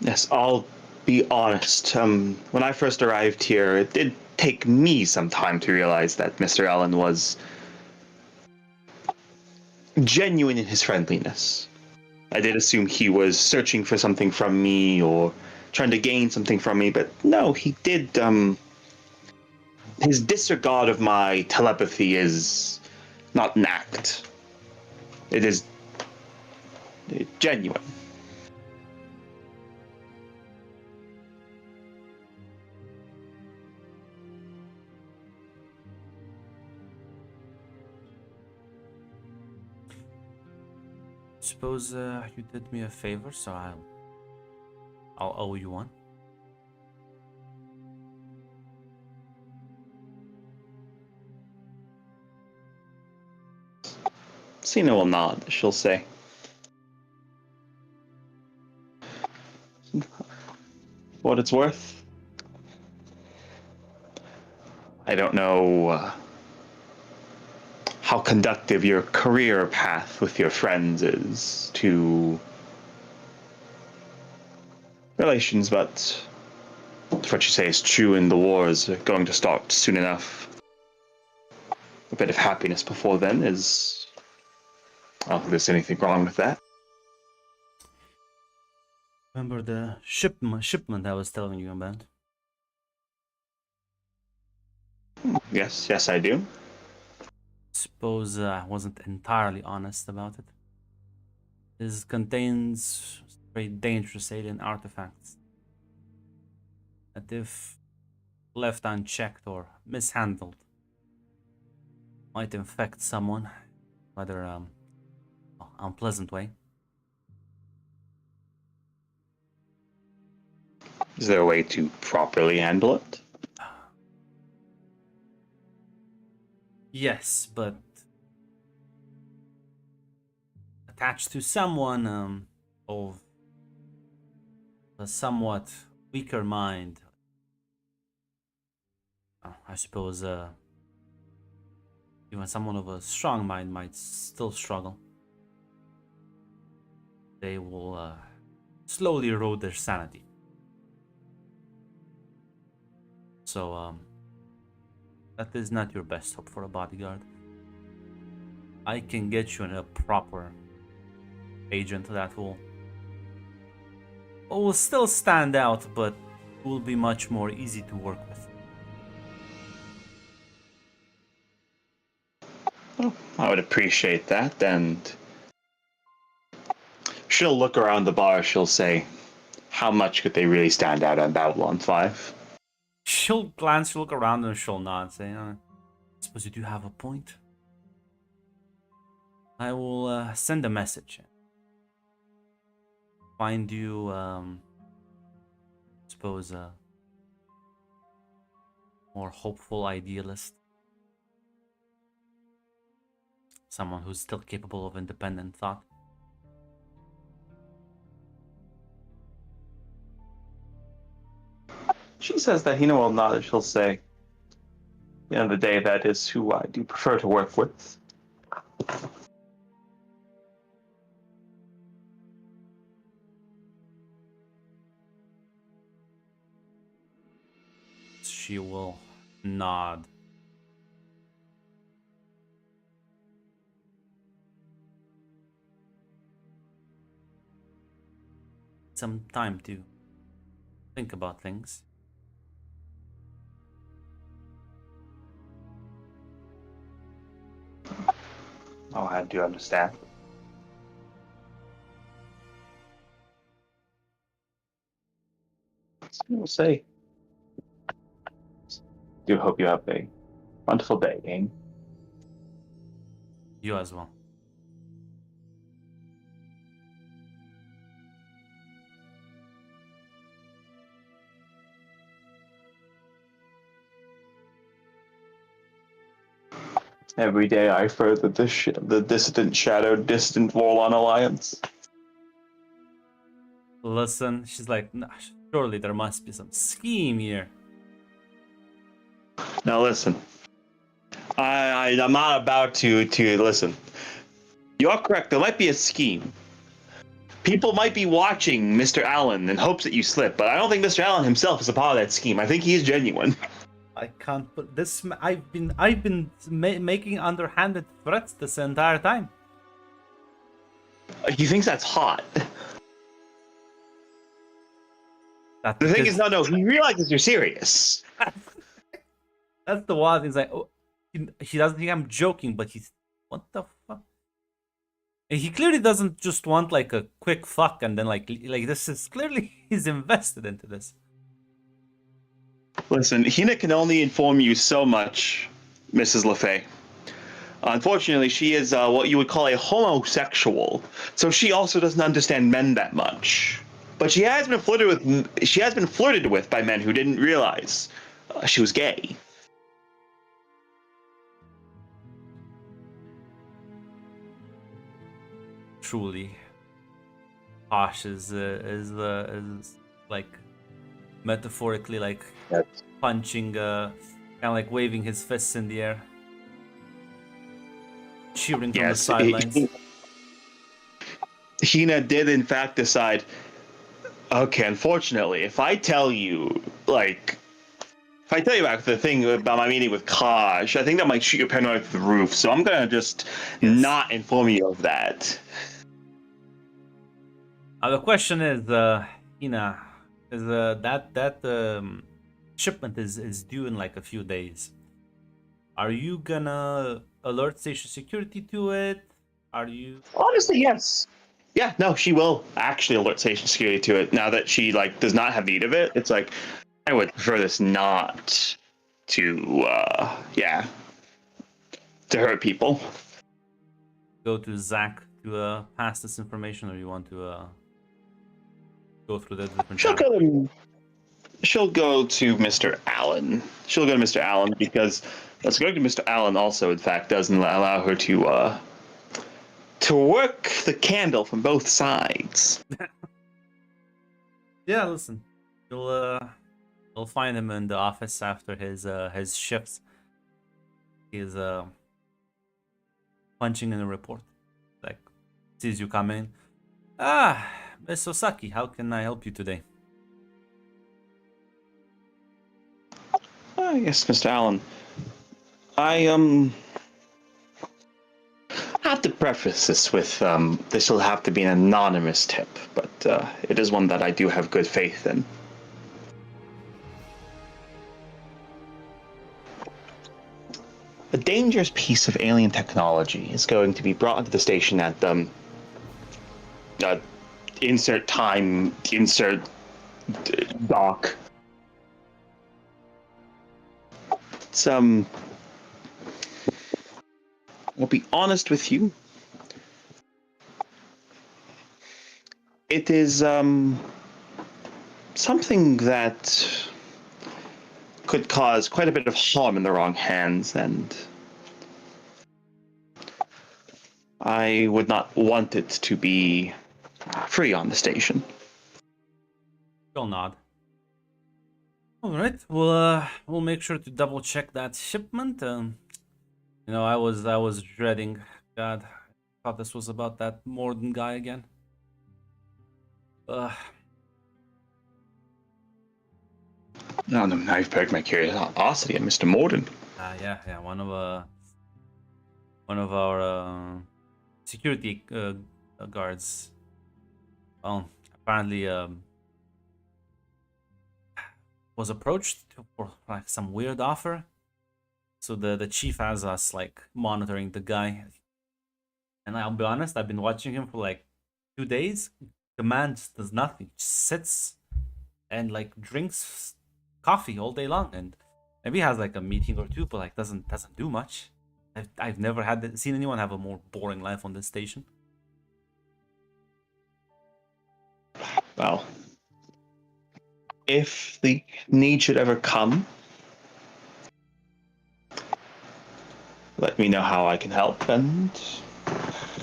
Yes, I'll be honest. When I first arrived here, it did take me some time to realize that Mr. Allen was genuine in his friendliness. I did assume he was searching for something from me or trying to gain something from me, but no, he did. His disregard of my telepathy is not an act. It is genuine. Suppose you did me a favor, so I'll owe you one. Cena will nod, she'll say. What it's worth? I don't know how conductive your career path with your friends is to relations, but what you say is true, and the war is going to start soon enough. A bit of happiness before then is... I don't think there's anything wrong with that. Remember the shipment I was telling you about? Yes, I do. Suppose I wasn't entirely honest about it. This contains very dangerous alien artifacts that, if left unchecked or mishandled, might infect someone, rather unpleasant way. Is there a way to properly handle it? Yes, but attached to someone of a somewhat weaker mind, I suppose even someone of a strong mind might still struggle. They will slowly erode their sanity. So, that is not your best hope for a bodyguard. I can get you in a proper agent that will still stand out, but will be much more easy to work with. Well, I would appreciate that, and she'll look around the bar, she'll say, how much could they really stand out on Babylon 5? She'll look around, and she'll nod, say, I suppose you do have a point. I will send a message. Find you, suppose, a more hopeful idealist. Someone who's still capable of independent thought. She says that Hina will nod, and she'll say, at the end of the day, that is who I do prefer to work with. She will nod. Some time to think about things. Oh, I do understand. We'll say. Do hope you have a wonderful day, King. You as well. Every day I further the dissident shadow, distant Vorlon alliance. Listen, she's like, nah, surely there must be some scheme here. Now listen, I'm not about to listen. You're correct. There might be a scheme. People might be watching Mr. Allen in hopes that you slip, but I don't think Mr. Allen himself is a part of that scheme. I think he is genuine. I can't put this. I've been making underhanded threats this entire time. He thinks that's hot. That The thing is, no, he realizes you're serious. That's the wild thing. He's like, oh, he doesn't think I'm joking, but he's, what the fuck? And he clearly doesn't just want like a quick fuck and then like this is clearly he's invested into this. Listen, Hina can only inform you so much, Mrs. LaFay. Unfortunately, she is what you would call a homosexual, so she also doesn't understand men that much. But she has been flirted with by men who didn't realize she was gay. Truly, Posh is like metaphorically like punching, kind of like waving his fists in the air, cheering from the sidelines. Hina did in fact decide, okay, unfortunately, if I tell you about the thing about my meeting with Kaj, I think that might shoot your paranoia through the roof, so I'm gonna just not inform you of that. The question is, Hina, is that shipment is due in like a few days. Are you gonna alert station security to it? Are you? Honestly, yes. Yeah, no, she will actually alert station security to it now that she does not have need of it. It's like, I would prefer this not to hurt people. Go to Zach to pass this information, or you want to go through the different channels? She'll go to Mr. Allen. She'll go to Mr. Allen because going to Mr. Allen also, in fact, doesn't allow her to work the candle from both sides. Yeah, listen, you'll find him in the office after his shifts. He's punching in a report, like sees you come in. Ah, Miss Osaki, how can I help you today? Yes, Mr. Allen. I have to preface this with this will have to be an anonymous tip, but it is one that I do have good faith in. A dangerous piece of alien technology is going to be brought into the station at insert time, insert dock. It's I'll be honest with you. It is something that could cause quite a bit of harm in the wrong hands, and I would not want it to be free on the station. She'll nod. All right, we'll make sure to double check that shipment. You know, I was dreading. God, I thought this was about that Morden guy again. No, I've perked my curiosity at Mr. Morden. Yeah, one of our security guards. Well, apparently was approached for like some weird offer. So the chief has us like monitoring the guy, and I'll be honest, I've been watching him for like 2 days. The man just does nothing, just sits and like drinks coffee all day long, and maybe has like a meeting or two, but like doesn't do much. I've never seen anyone have a more boring life on this station. Well, if the need should ever come, let me know how I can help, and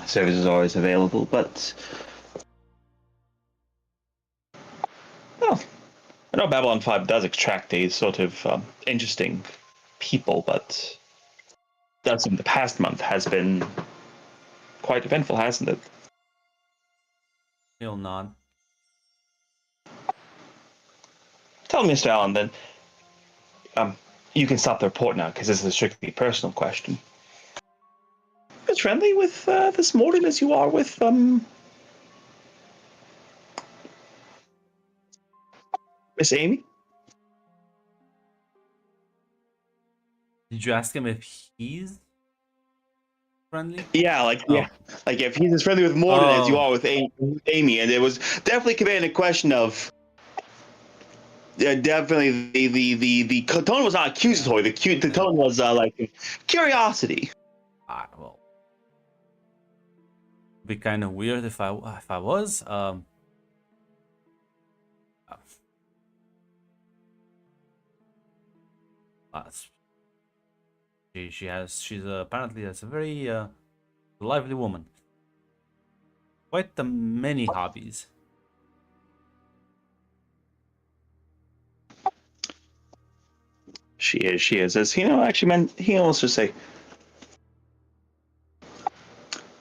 service is always available. But well, I know Babylon 5 does extract these sort of interesting people, but that's in the past month has been quite eventful, hasn't it? He'll nod. Tell me, Mr. Allen, then. You can stop the report now because this is a strictly personal question. As friendly with this Morden as you are with Miss Amy? Did you ask him if he's friendly? Yeah, Oh. like if he's as friendly with Morden as you Oh. are with Amy, and it was definitely conveying a question of. Definitely, the tone was not accusatory. The tone was like curiosity. Well, it'd be kind of weird if I was. Uh, she's apparently a very lively woman. Quite the many hobbies. She is. As actually meant, he almost just say,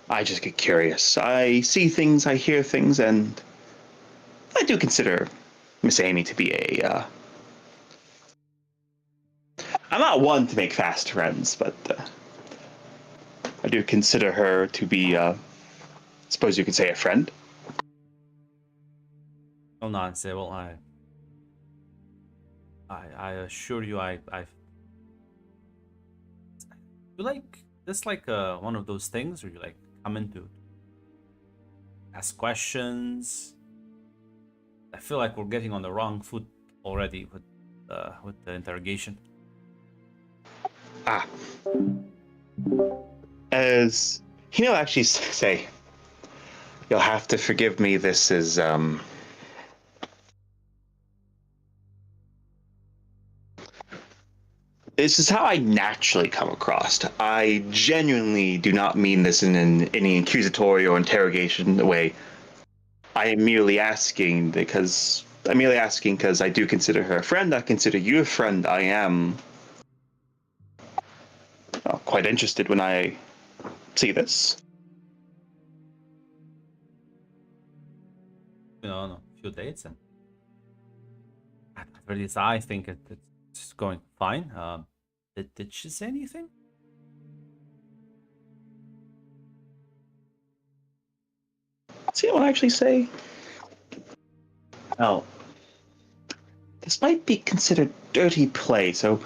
I just get curious. I see things, I hear things, and I do consider Miss Amy to be a. I'm not one to make fast friends, but I do consider her to be, suppose you could say, a friend. I'll not say. Well, I assure you, you like this like one of those things where you like come into ask questions. I feel like we're getting on the wrong foot already with the interrogation. Ah. As he'll actually say, you'll have to forgive me. This is this is how I naturally come across. I genuinely do not mean this in any accusatory or interrogation way. I am merely asking because I do consider her a friend. I consider you a friend. I am quite interested when I see this. A few dates, and at least I think it's going fine. Did she say anything? See what I actually say? Oh. This might be considered dirty play, so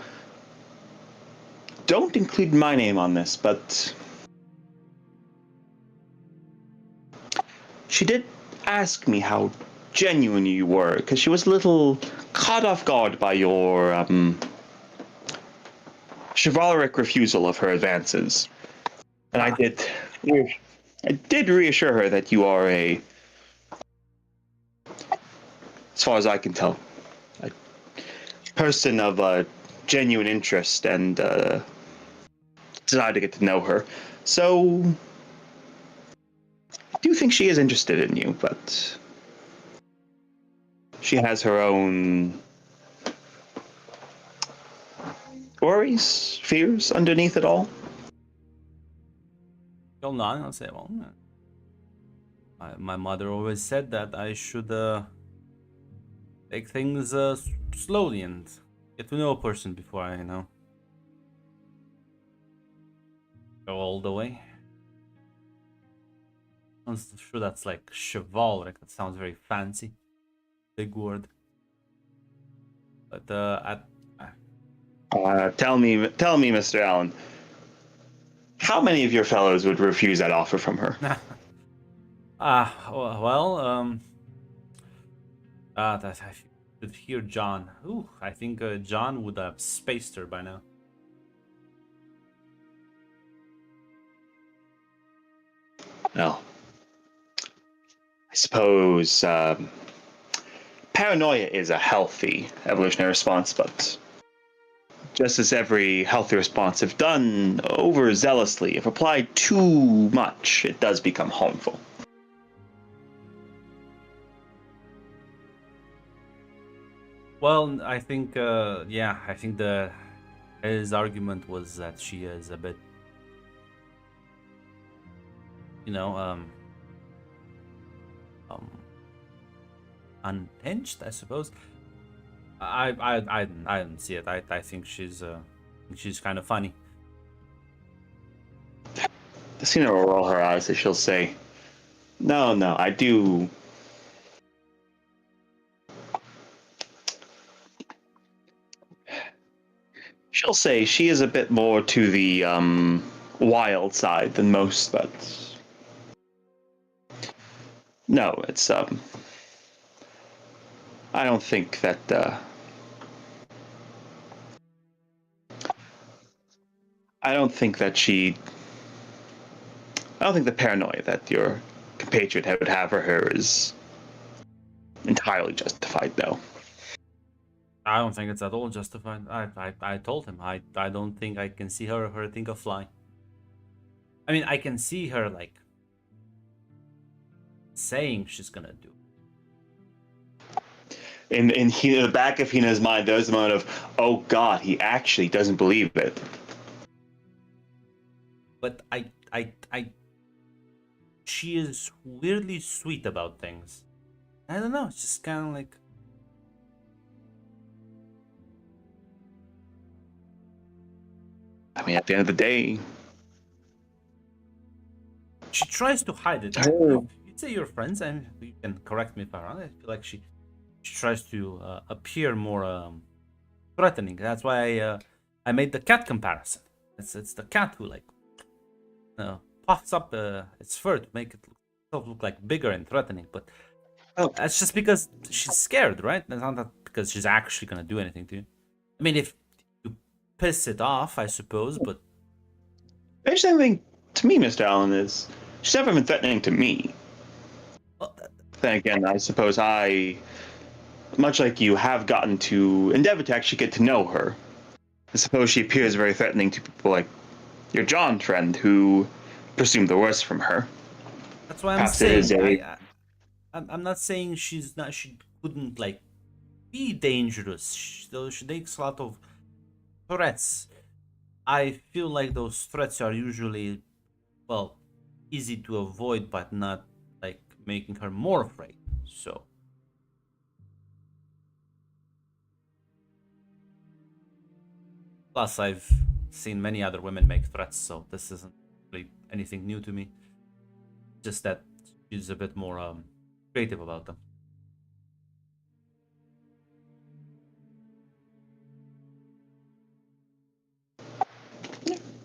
don't include my name on this, but she did ask me how genuine you were, because she was a little caught off guard by your chivalric refusal of her advances. And I did reassure her that you are as far as I can tell, a person of genuine interest and desire to get to know her. So I do think she is interested in you, but she has her own worries, fears underneath it all. You'll nod. I'll say, well, my mother always said that I should take things slowly and get to know a person before I, go all the way. I'm sure that's like chivalric. That sounds very fancy, big word. But Tell me, Mr. Allen, how many of your fellows would refuse that offer from her? That I should hear John. Ooh, I think John would have spaced her by now. Well, I suppose paranoia is a healthy evolutionary response, but just as every healthy response, if done overzealously, if applied too much, it does become harmful. Well, I think, I think his argument was that she is a bit, you know, unhinged, I suppose. I didn't see it. I think she's kind of funny. Casino will roll her eyes as she'll say, No, I do. She'll say she is a bit more to the wild side than most, but no, it's I don't think that I don't think the paranoia that your compatriot would have for her is entirely justified, though. I don't think it's at all justified. I told him I don't think I can see her think of flying. I mean, I can see her like saying she's gonna do. In the back of Hina's mind, there's a moment of, oh God, he actually doesn't believe it. But she is weirdly sweet about things. I don't know. It's just kind of like. I mean, at the end of the day, She tries to hide it. Oh. You'd say you're friends, and you can correct me if I'm wrong. I feel like she tries to appear more threatening. That's why I made the cat comparison. It's the cat who like puffs up its fur to make it look like bigger and threatening. But that's just because she's scared, right? That's not that because she's actually gonna do anything to you. I mean, if you piss it off, I suppose, but. the interesting thing to me, Mr. Allen, is she's never been threatening to me. Well, Then again, I suppose much like you, have gotten to endeavor to actually get to know her. I suppose she appears very threatening to people like your John friend, who presume the worst from her. That's why I'm Perhaps it is saying. I'm not saying she's not. She couldn't like be dangerous. Though she takes a lot of threats. I feel like those threats are usually, well, easy to avoid, but not like making her more afraid. So. Plus, I've seen many other women make threats, so this isn't really anything new to me. Just that she's a bit more creative about them.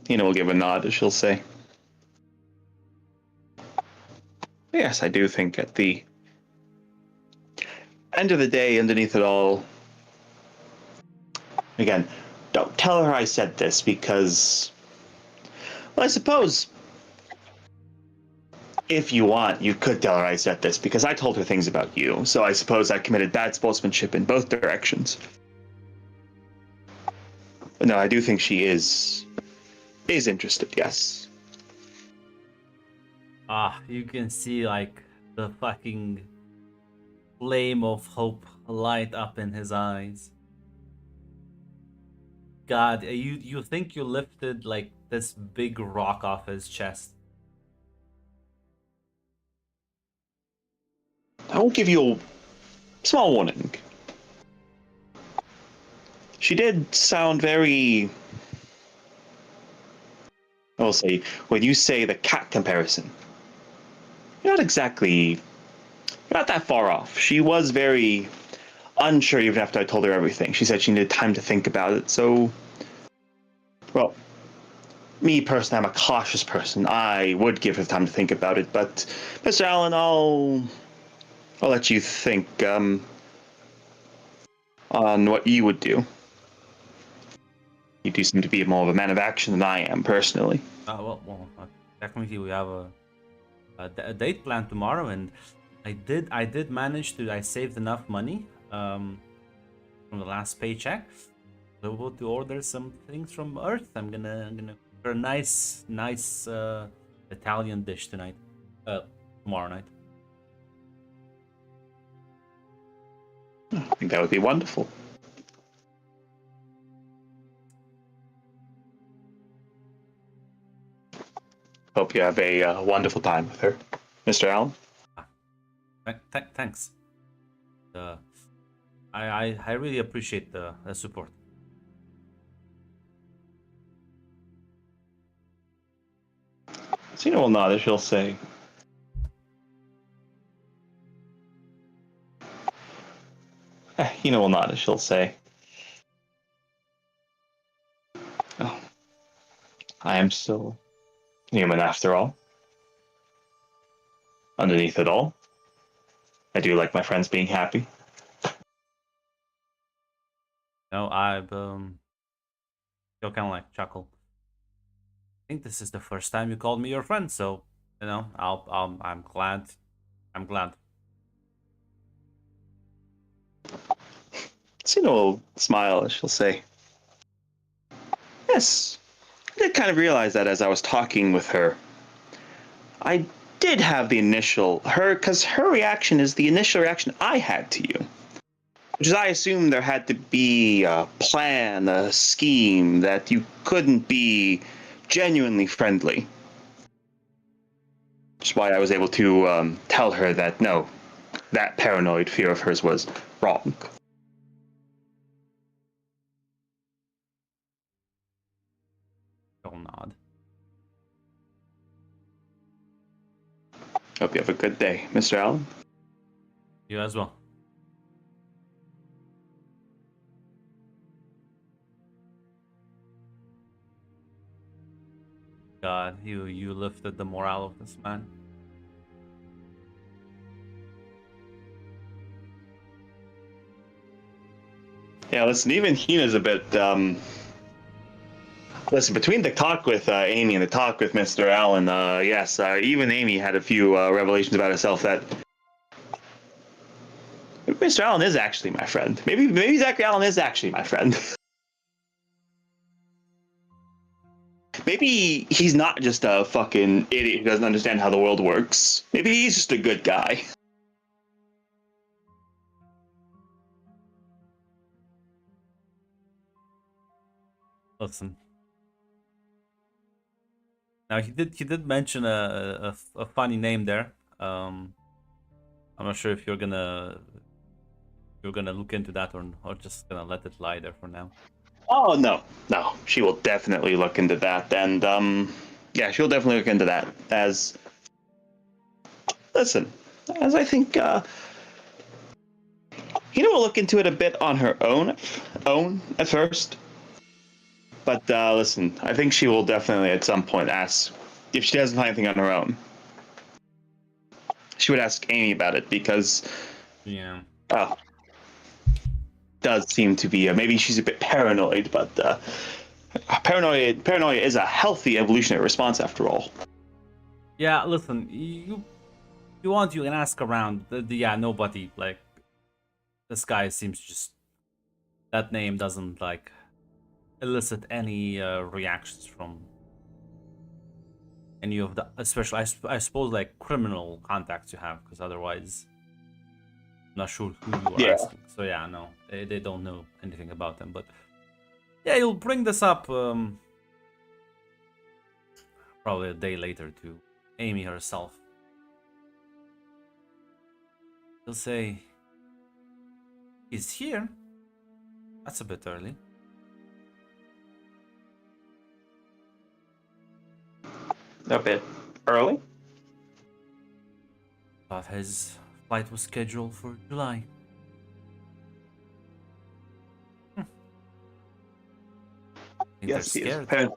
Hina will give a nod, as she'll say. Yes, I do think at the end of the day, underneath it all, again, don't tell her I said this because, well, I suppose if you want, you could tell her I said this because I told her things about you. So I suppose I committed bad sportsmanship in both directions. But no, I do think she is interested, yes. You can see like the fucking flame of hope light up in his eyes. God, you think you lifted like this big rock off his chest. I will give you a small warning. She did sound very, I will say, when you say the cat comparison, you're not that far off. She was very unsure even after I told her everything. She said she needed time to think about it, so, well, me personally, I'm a cautious person. I would give her time to think about it, but Mr. Allen, I'll let you think on what you would do. You do seem to be more of a man of action than I am, personally. Well, technically we have a date planned tomorrow, and I did manage to. I saved enough money from the last paycheck. So able to order some things from Earth. I'm gonna order a nice Italian dish tonight. Tomorrow night. I think that would be wonderful. Hope you have a wonderful time with her, Mr. Allen. Thanks. I really appreciate the support. Cena will nod as she'll say, Hina will nod as she'll say, oh, I am still human after all. Underneath it all, I do like my friends being happy. No, I've you'll kind of like chuckle. I think this is the first time you called me your friend, so I'm glad. I'm glad. Cena will smile as she'll say, yes, I did kind of realize that as I was talking with her. I did have the initial, because her reaction is the initial reaction I had to you. Which is, I assumed there had to be a plan, a scheme, that you couldn't be genuinely friendly. Which is why I was able to tell her that, no, that paranoid fear of hers was wrong. She'll nod. Hope you have a good day, Mr. Allen. You as well. God, you lifted the morale of this man. Yeah, listen, even Hina's a bit, listen, between the talk with Amy and the talk with Mr. Allen, yes, even Amy had a few revelations about herself that maybe Mr. Allen is actually my friend. Maybe Zachary Allen is actually my friend. Maybe he's not just a fucking idiot who doesn't understand how the world works. Maybe he's just a good guy. Listen. Now he did mention a funny name there. I'm not sure if you're gonna look into that or just gonna let it lie there for now. Oh no, she will definitely look into that, and yeah, she'll definitely look into that. As I think Hina will look into it a bit on her own at first. But listen, I think she will definitely at some point ask if she doesn't find anything on her own. She would ask Amy about it because, Yeah. Does seem to be maybe she's a bit paranoid, but paranoia is a healthy evolutionary response after all. Yeah, listen, you can ask around. Yeah, nobody like this guy seems just that name doesn't like elicit any reactions from any of the, especially I suppose like criminal contacts you have, because otherwise I'm not sure who you are asking. So yeah, no, they don't know anything about them. But yeah, you'll bring this up probably a day later to Amy herself. He'll say, he's here. That's a bit early. A bit early? Thought his flight was scheduled for July. Think Yes, they're he is. scared.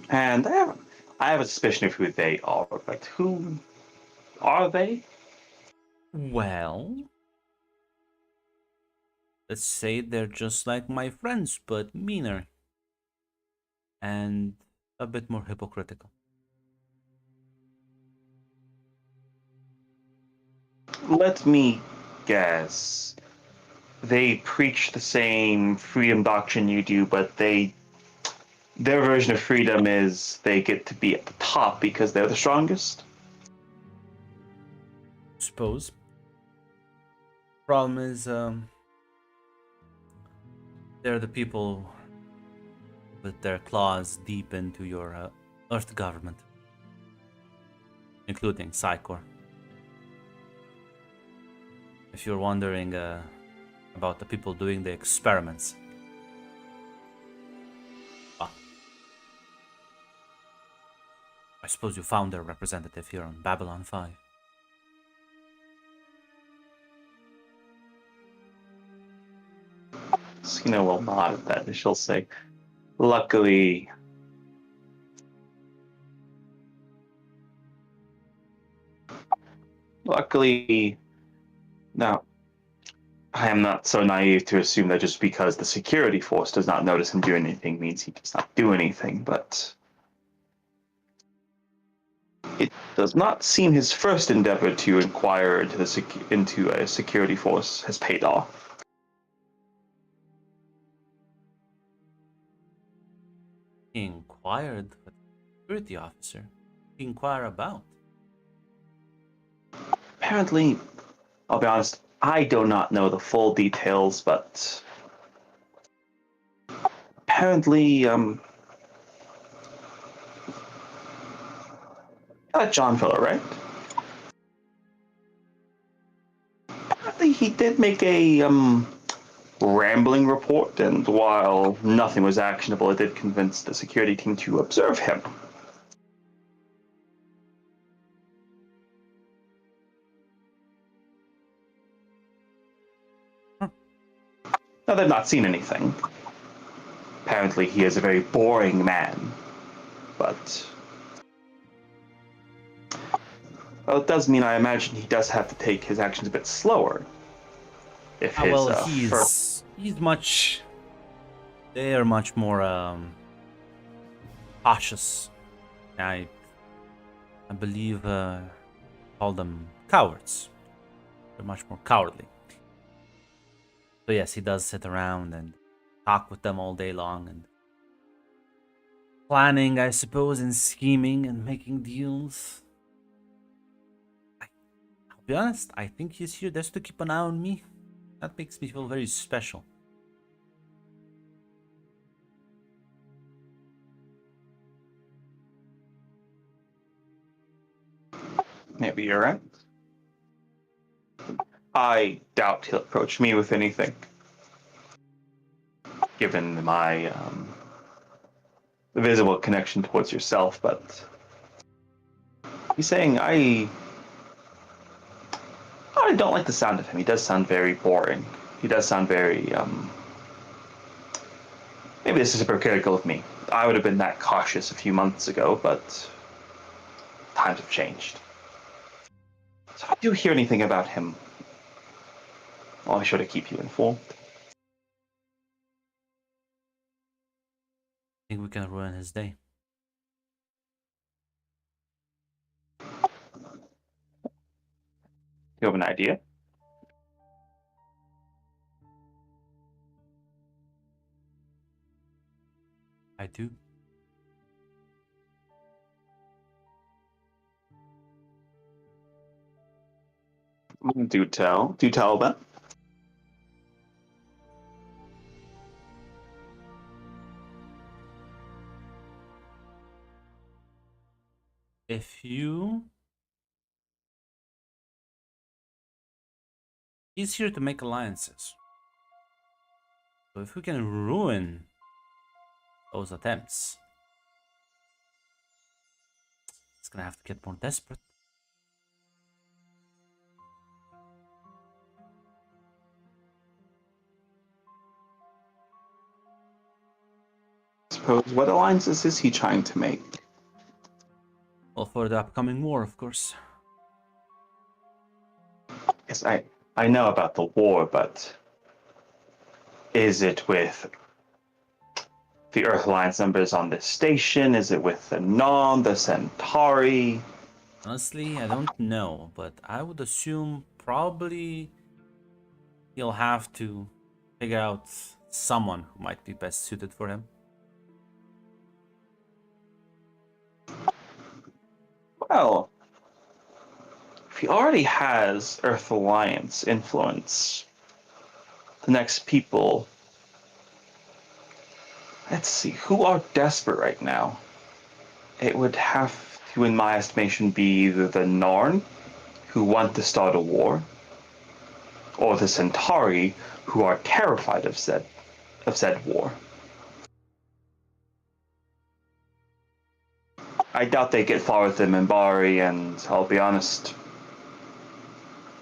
And I have a suspicion of who they are, but who are they? Well, let's say they're just like my friends, but meaner. and a bit more hypocritical. Let me guess. They preach the same freedom doctrine you do, but their version of freedom is they get to be at the top because they're the strongest. Suppose. Problem is, they're the people with their claws deep into your Earth government, including Psychor. If you're wondering about the people doing the experiments, well, I suppose you found their representative here on Babylon 5. Sina will nod at that and she'll say, luckily, now, I am not so naive to assume that just because the security force does not notice him do anything means he does not do anything, but it does not seem his first endeavor to inquire into a security force has paid off. He inquired with the security officer. He inquired about. Apparently, I'll be honest, I do not know the full details, but apparently, John Filler, right? Apparently, he did make a rambling report, and while nothing was actionable, it did convince the security team to observe him. Now, they've not seen anything. Apparently, he is a very boring man, but well, it does mean I imagine he does have to take his actions a bit slower. If his Well, he's much. They are much more cautious. I believe call them cowards. They're much more cowardly. So yes, he does sit around and talk with them all day long and planning, I suppose, and scheming and making deals. I'll be honest, I think he's here just to keep an eye on me. That makes me feel very special. Maybe you're right. I doubt he'll approach me with anything, given my visible connection towards yourself, but he's saying I don't like the sound of him. He does sound very boring. He does sound very, maybe this is hypocritical of me. I would have been that cautious a few months ago, but times have changed. So if I do hear anything about him, I'll be sure to keep you informed. I think we can ruin his day. You have an idea? I do. Do tell then. If you... He's here to make alliances. So if we can ruin those attempts, it's gonna have to get more desperate. Suppose what alliances is he trying to make? Well, for the upcoming war, of course. Yes, I know about the war, but is it with the Earth Alliance numbers on this station? Is it with the Non, the Centauri? Honestly, I don't know, but I would assume probably he'll have to figure out someone who might be best suited for him. Well, if he already has Earth Alliance influence, the next people. Let's see, who are desperate right now? It would have to, in my estimation, be either the Narn, who want to start a war, or the Centauri, who are terrified of said war. I doubt they get far with the Minbari, and I'll be honest,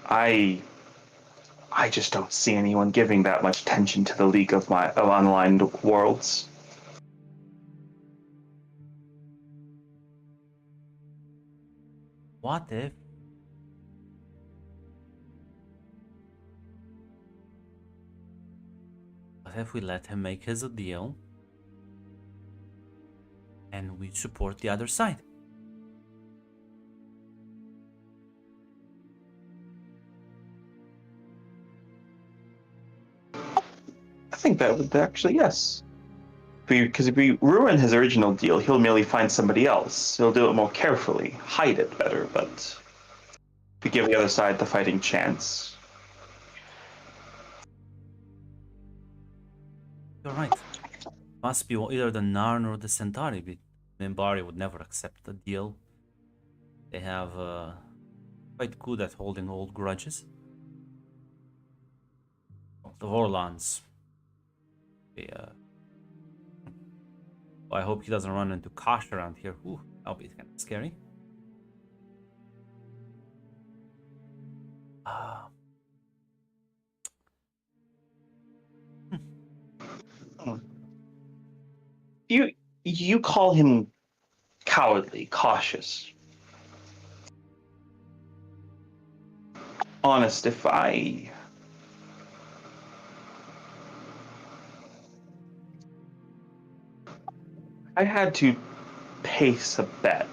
I just don't see anyone giving that much attention to the League of Online Worlds. What if? What if we let him make his deal and we support the other side? I think that would actually, yes. Because if we ruin his original deal, he'll merely find somebody else. He'll do it more carefully, hide it better, but if we give the other side the fighting chance. You're right. Must be either the Narn or the Centauri, but Minbari would never accept the deal. They have quite good at holding old grudges. The Vorlons. I hope he doesn't run into Kosh around here. Ooh, that'll be kind of scary. You call him cowardly, cautious. Honest, if I had to place a bet,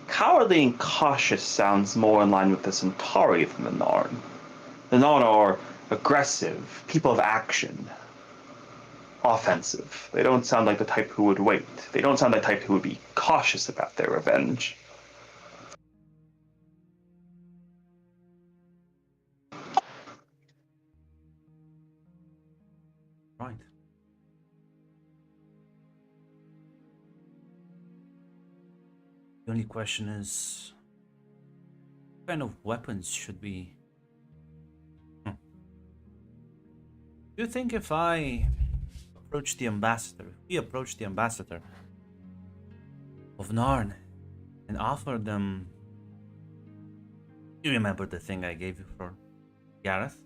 cowardly and cautious sounds more in line with the Centauri than the Narn. The Narn are aggressive, people of action, offensive. They don't sound like the type who would wait. They don't sound like the type who would be cautious about their revenge. Right. The only question is, what kind of weapons should we... Do you think if we approach the ambassador of Narn and offer them... You remember the thing I gave you for Gareth?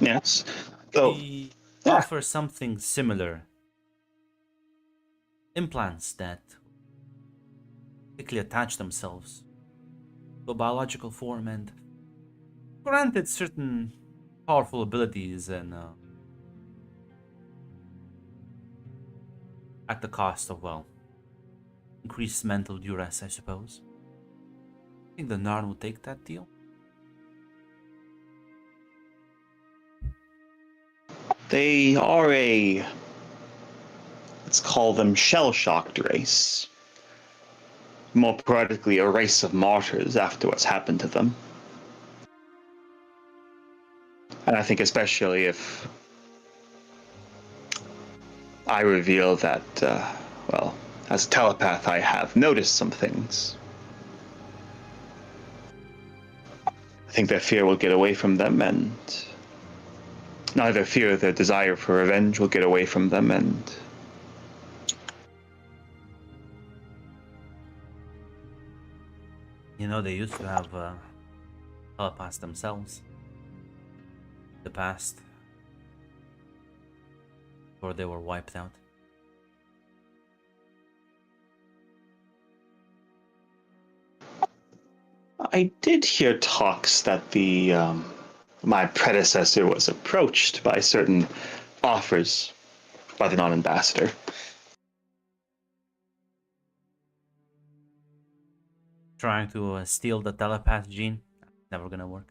Yes. So, We yeah. offer something similar. Implants that quickly attach themselves to a biological form and granted certain powerful abilities and at the cost of, well, increased mental duress, I suppose. I think the Narn would take that deal. They are let's call them shell-shocked race. More poetically, a race of martyrs after what's happened to them. And I think especially if I reveal that, well, as a telepath, I have noticed some things. I think their fear will get away from them, and neither fear or their desire for revenge will get away from them, and You know, they used to have telepaths themselves. In the past. Before they were wiped out. I did hear talks that the my predecessor was approached by certain offers by the non-ambassador. Trying to steal the telepath gene? Never gonna work.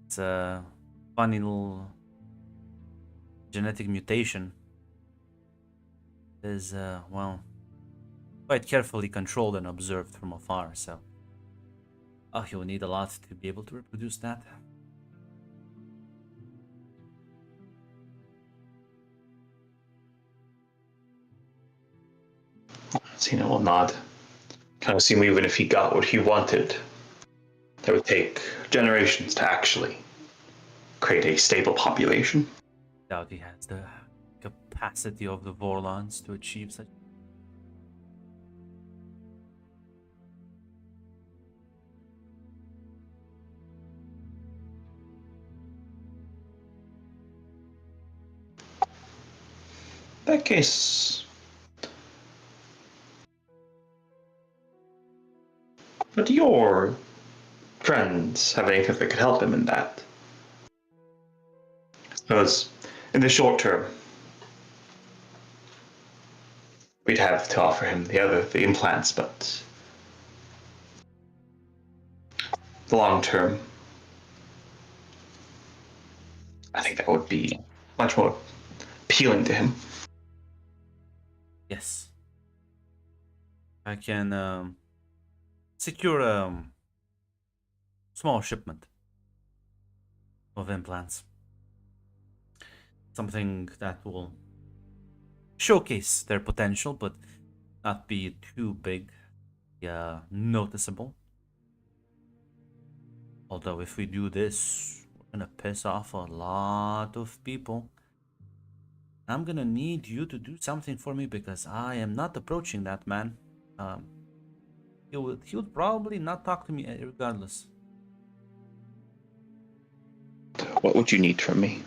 It's a funny little genetic mutation. It is, well, quite carefully controlled and observed from afar, so... Oh, you'll need a lot to be able to reproduce that. Xena will nod. Kind of seem even if he got what he wanted, that would take generations to actually create a stable population. Doubt he has the capacity of the Vorlons to achieve such. In that case, but do your friends have anything that could help him in that? I suppose in the short term, we'd have to offer him the implants, but the long term, I think that would be much more appealing to him. Yes. I can secure a small shipment of implants. Something that will showcase their potential, but not be too big, noticeable. Although if we do this, we're gonna piss off a lot of people. I'm gonna need you to do something for me because I am not approaching that man. He would probably not talk to me regardless. What would you need from me?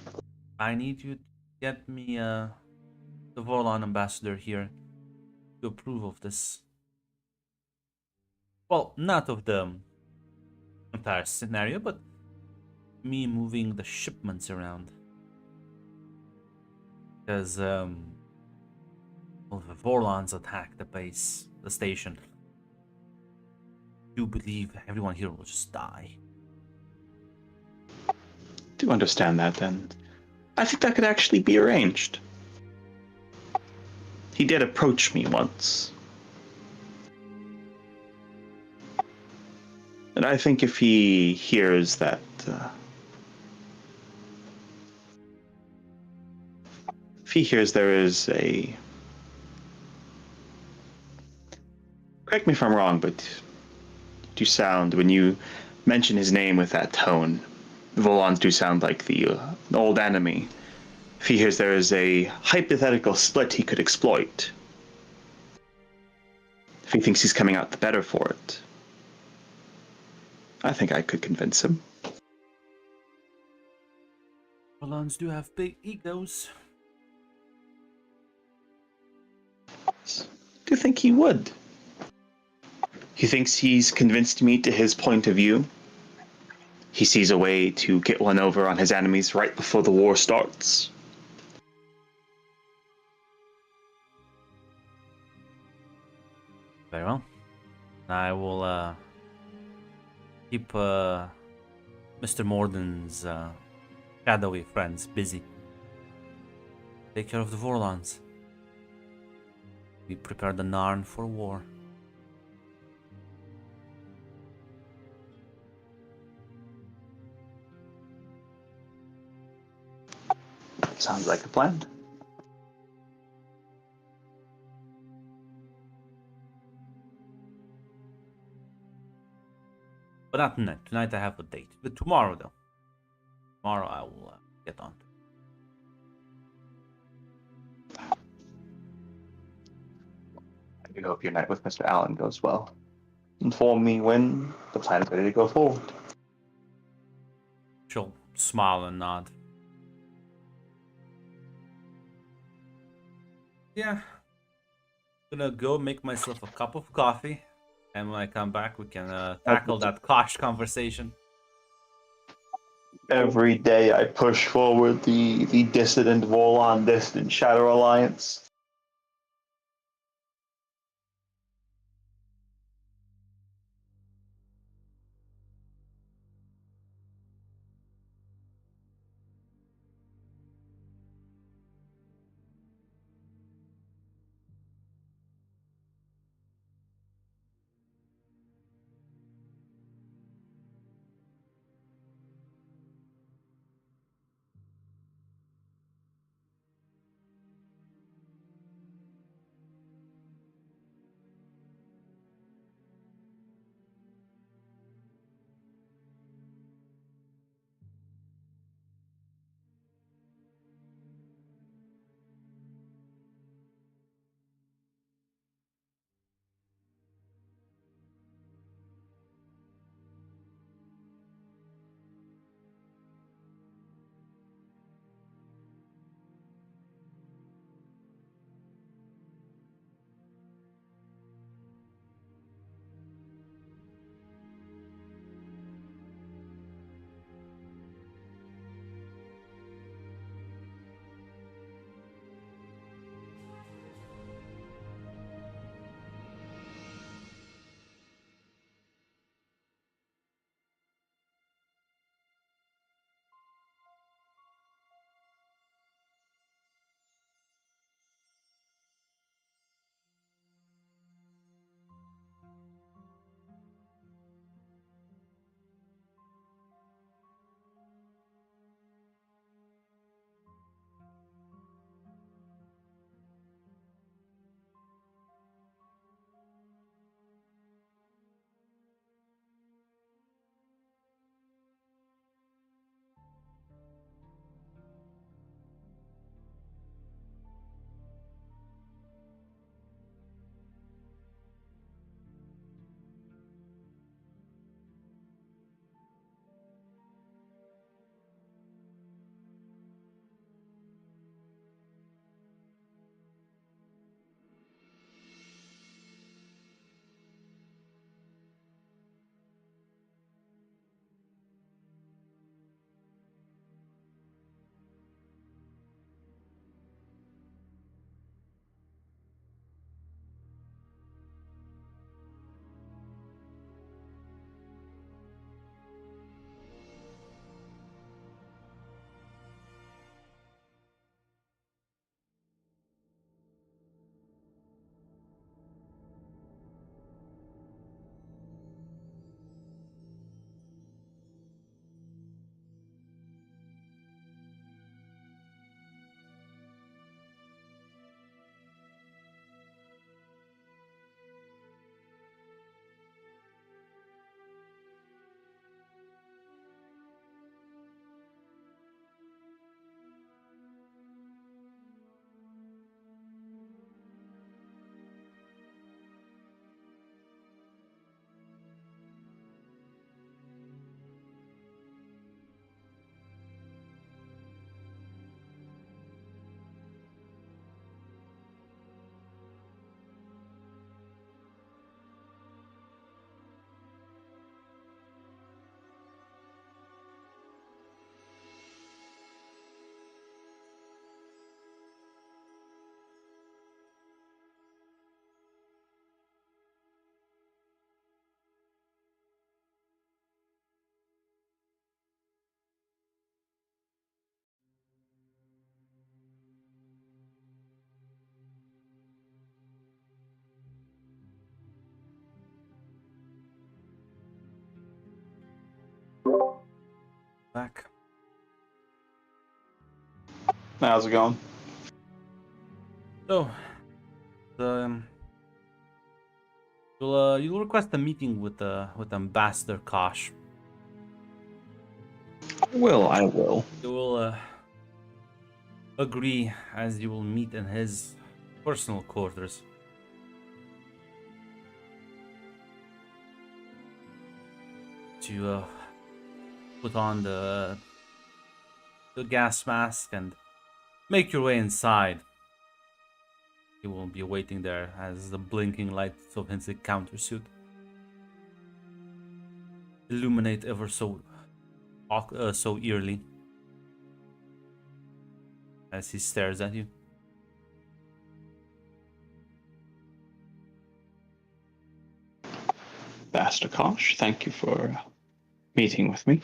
I need you to get me the Vorlon ambassador here to approve of this. Well, not of the entire scenario, but me moving the shipments around. Because well, the Vorlons attack the base, the station. You believe everyone here will just die. Do understand that, then. I think that could actually be arranged. He did approach me once. And I think if he hears that... if he hears there is a... Correct me if I'm wrong, but do sound, when you mention his name with that tone, Volons do sound like the old enemy. If he hears there is a hypothetical split he could exploit, if he thinks he's coming out the better for it, I think I could convince him. Vorlons do have big egos. Do you think he would? He thinks he's convinced me to his point of view. He sees a way to get one over on his enemies right before the war starts. Very well. I will keep Mr. Morden's shadowy friends busy. Take care of the Vorlons. We prepare the Narn for war. Sounds like a plan. But not tonight. Tonight I have a date. But tomorrow, though. Tomorrow I will get on to it. I do hope your night with Mr. Allen goes well. Inform me when the plan is ready to go forward. She'll smile and nod. Yeah. Gonna go make myself a cup of coffee. And when I come back, we can tackle that Kosh conversation. Every day I push forward the dissident Volon Dissident Shadow Alliance. Back. How's it going? So, you'll request a meeting with Ambassador Kosh. I will. You will agree as you will meet in his personal quarters. To put on the gas mask and make your way inside. He will be waiting there as the blinking lights of his countersuit illuminate ever so eerily as he stares at you. Master Kosh, thank you for meeting with me.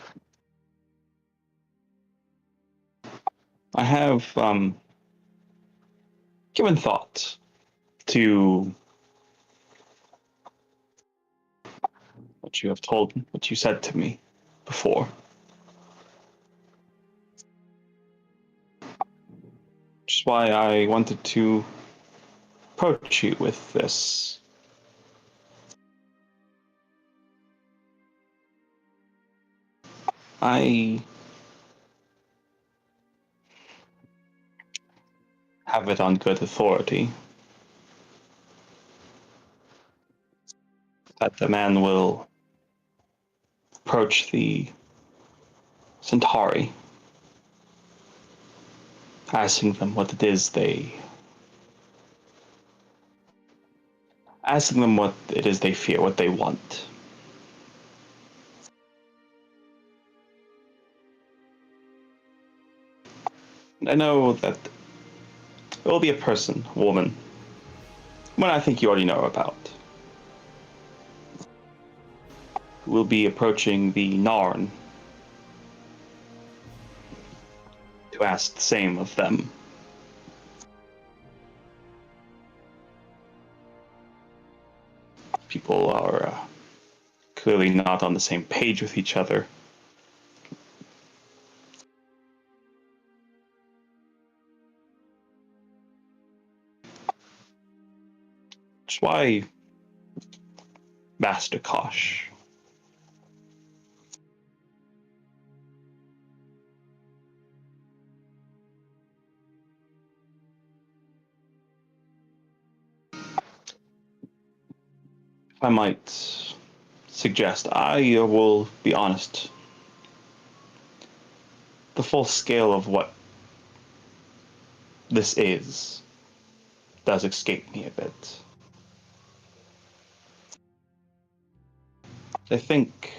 I have given thought to what you said to me before. Which is why I wanted to approach you with this. I have it on good authority that the man will approach the Centauri, asking them what it is they fear, what they want. I know that it will be a woman, one I think you already know about, who will be approaching the Narn to ask the same of them. People are clearly not on the same page with each other. That's why, Master Kosh, if I might suggest, I will be honest, the full scale of what this is does escape me a bit. I think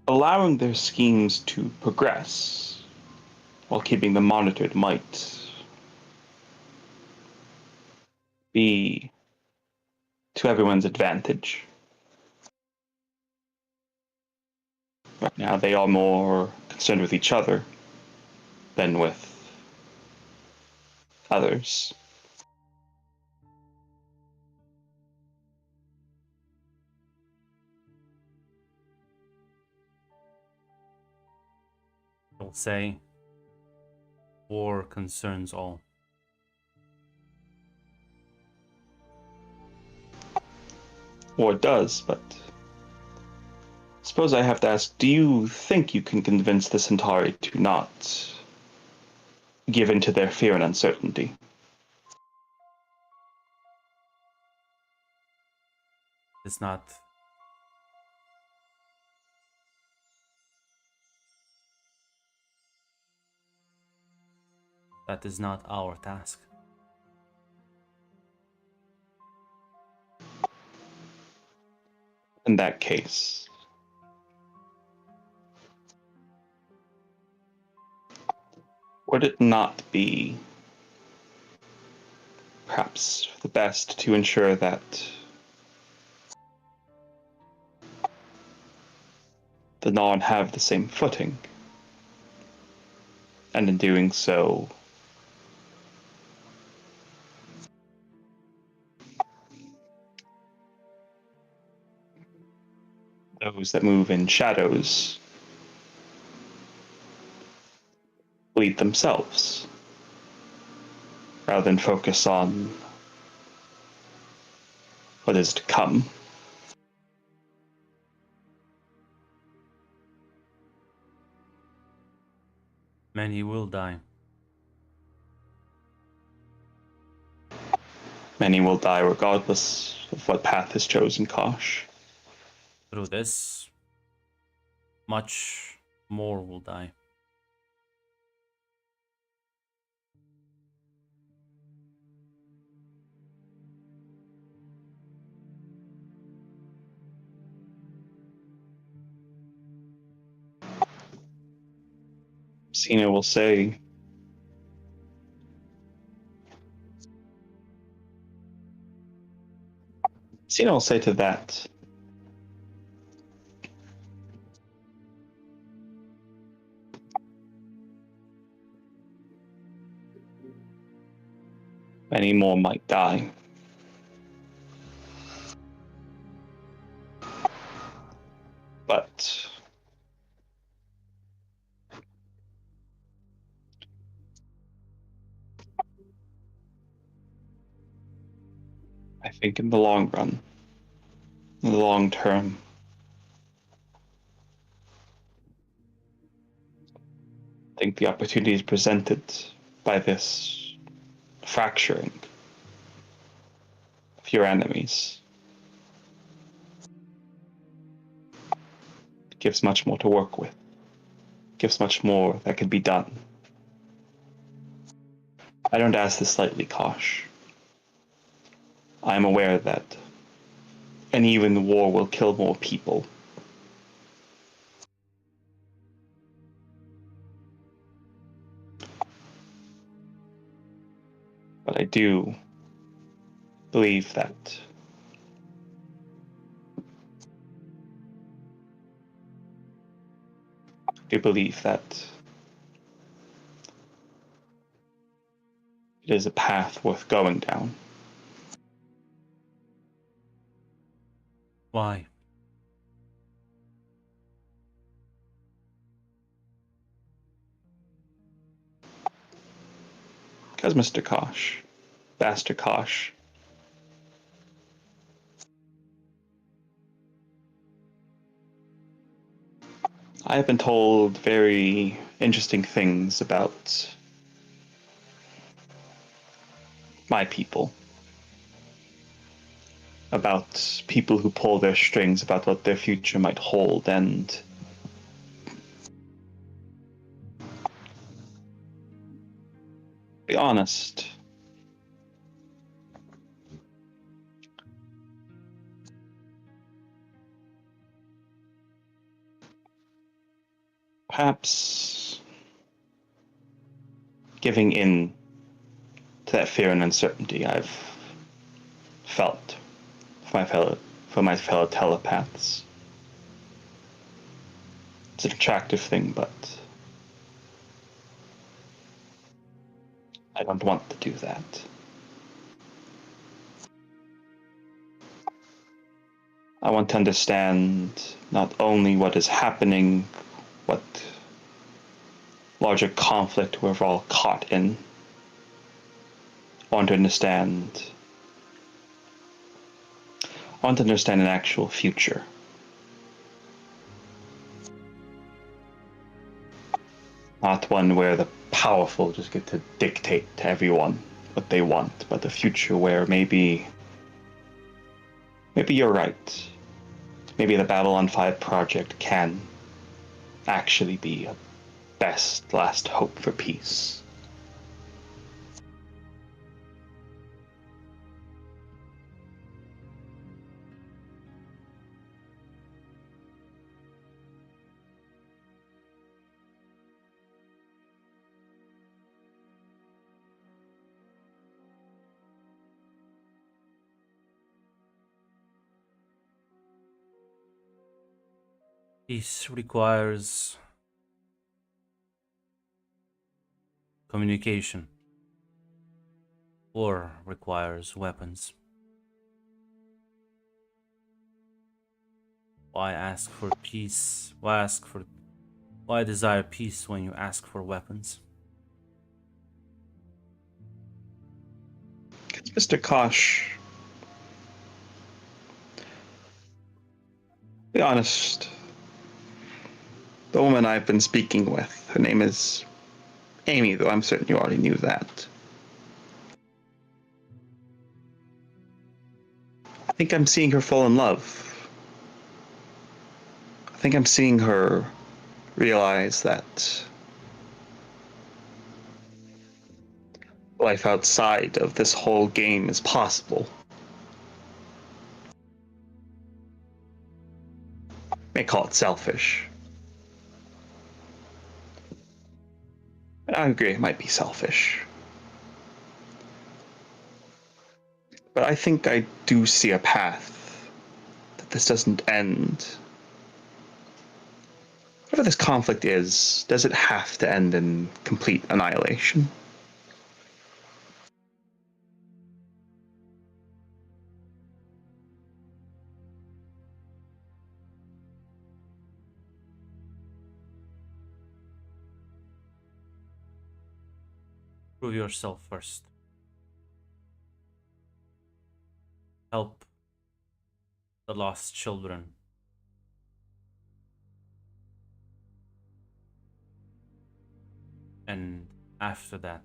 allowing their schemes to progress while keeping them monitored might be to everyone's advantage. Right now, they are more concerned with each other than with others. They'll say, war concerns all. Or it does, but suppose I have to ask, do you think you can convince the Centauri to not give in to their fear and uncertainty? It's not. That is not our task. In that case, would it not be perhaps the best to ensure that the Narn have the same footing, and in doing so, those that move in shadows lead themselves, rather than focus on what is to come? Many will die. Many will die regardless of what path is chosen, Kosh. Through this, much more will die. Cena will say, to that, many more might die. But I think in the long run, in the long term, I think the opportunities presented by this fracturing of your enemies gives much more to work with, gives much more that could be done. I don't ask this lightly, Kosh. I am aware that an even war will kill more people. But I do believe that it is a path worth going down. Why? Because Mr. Kosh, Master Kosh, I have been told very interesting things about my people, about people who pull their strings, about what their future might hold, and be honest, perhaps giving in to that fear and uncertainty I've felt for my fellow telepaths. It's an attractive thing, but I don't want to do that. I want to understand not only what is happening, what larger conflict we're all caught in. I want to understand an actual future. Not one where the powerful just get to dictate to everyone what they want, but a future where maybe you're right. Maybe the Babylon 5 project can actually be a best last hope for peace. Peace requires communication. War requires weapons. Why ask for peace? Why desire peace when you ask for weapons? Mr. Kosh, be honest. The woman I've been speaking with, her name is Amy, though I'm certain you already knew that. I think I'm seeing her fall in love. I think I'm seeing her realize that life outside of this whole game is possible. You may call it selfish. I agree, it might be selfish. But I think I do see a path that this doesn't end. Whatever this conflict is, does it have to end in complete annihilation? Prove yourself first. Help the lost children. And after that,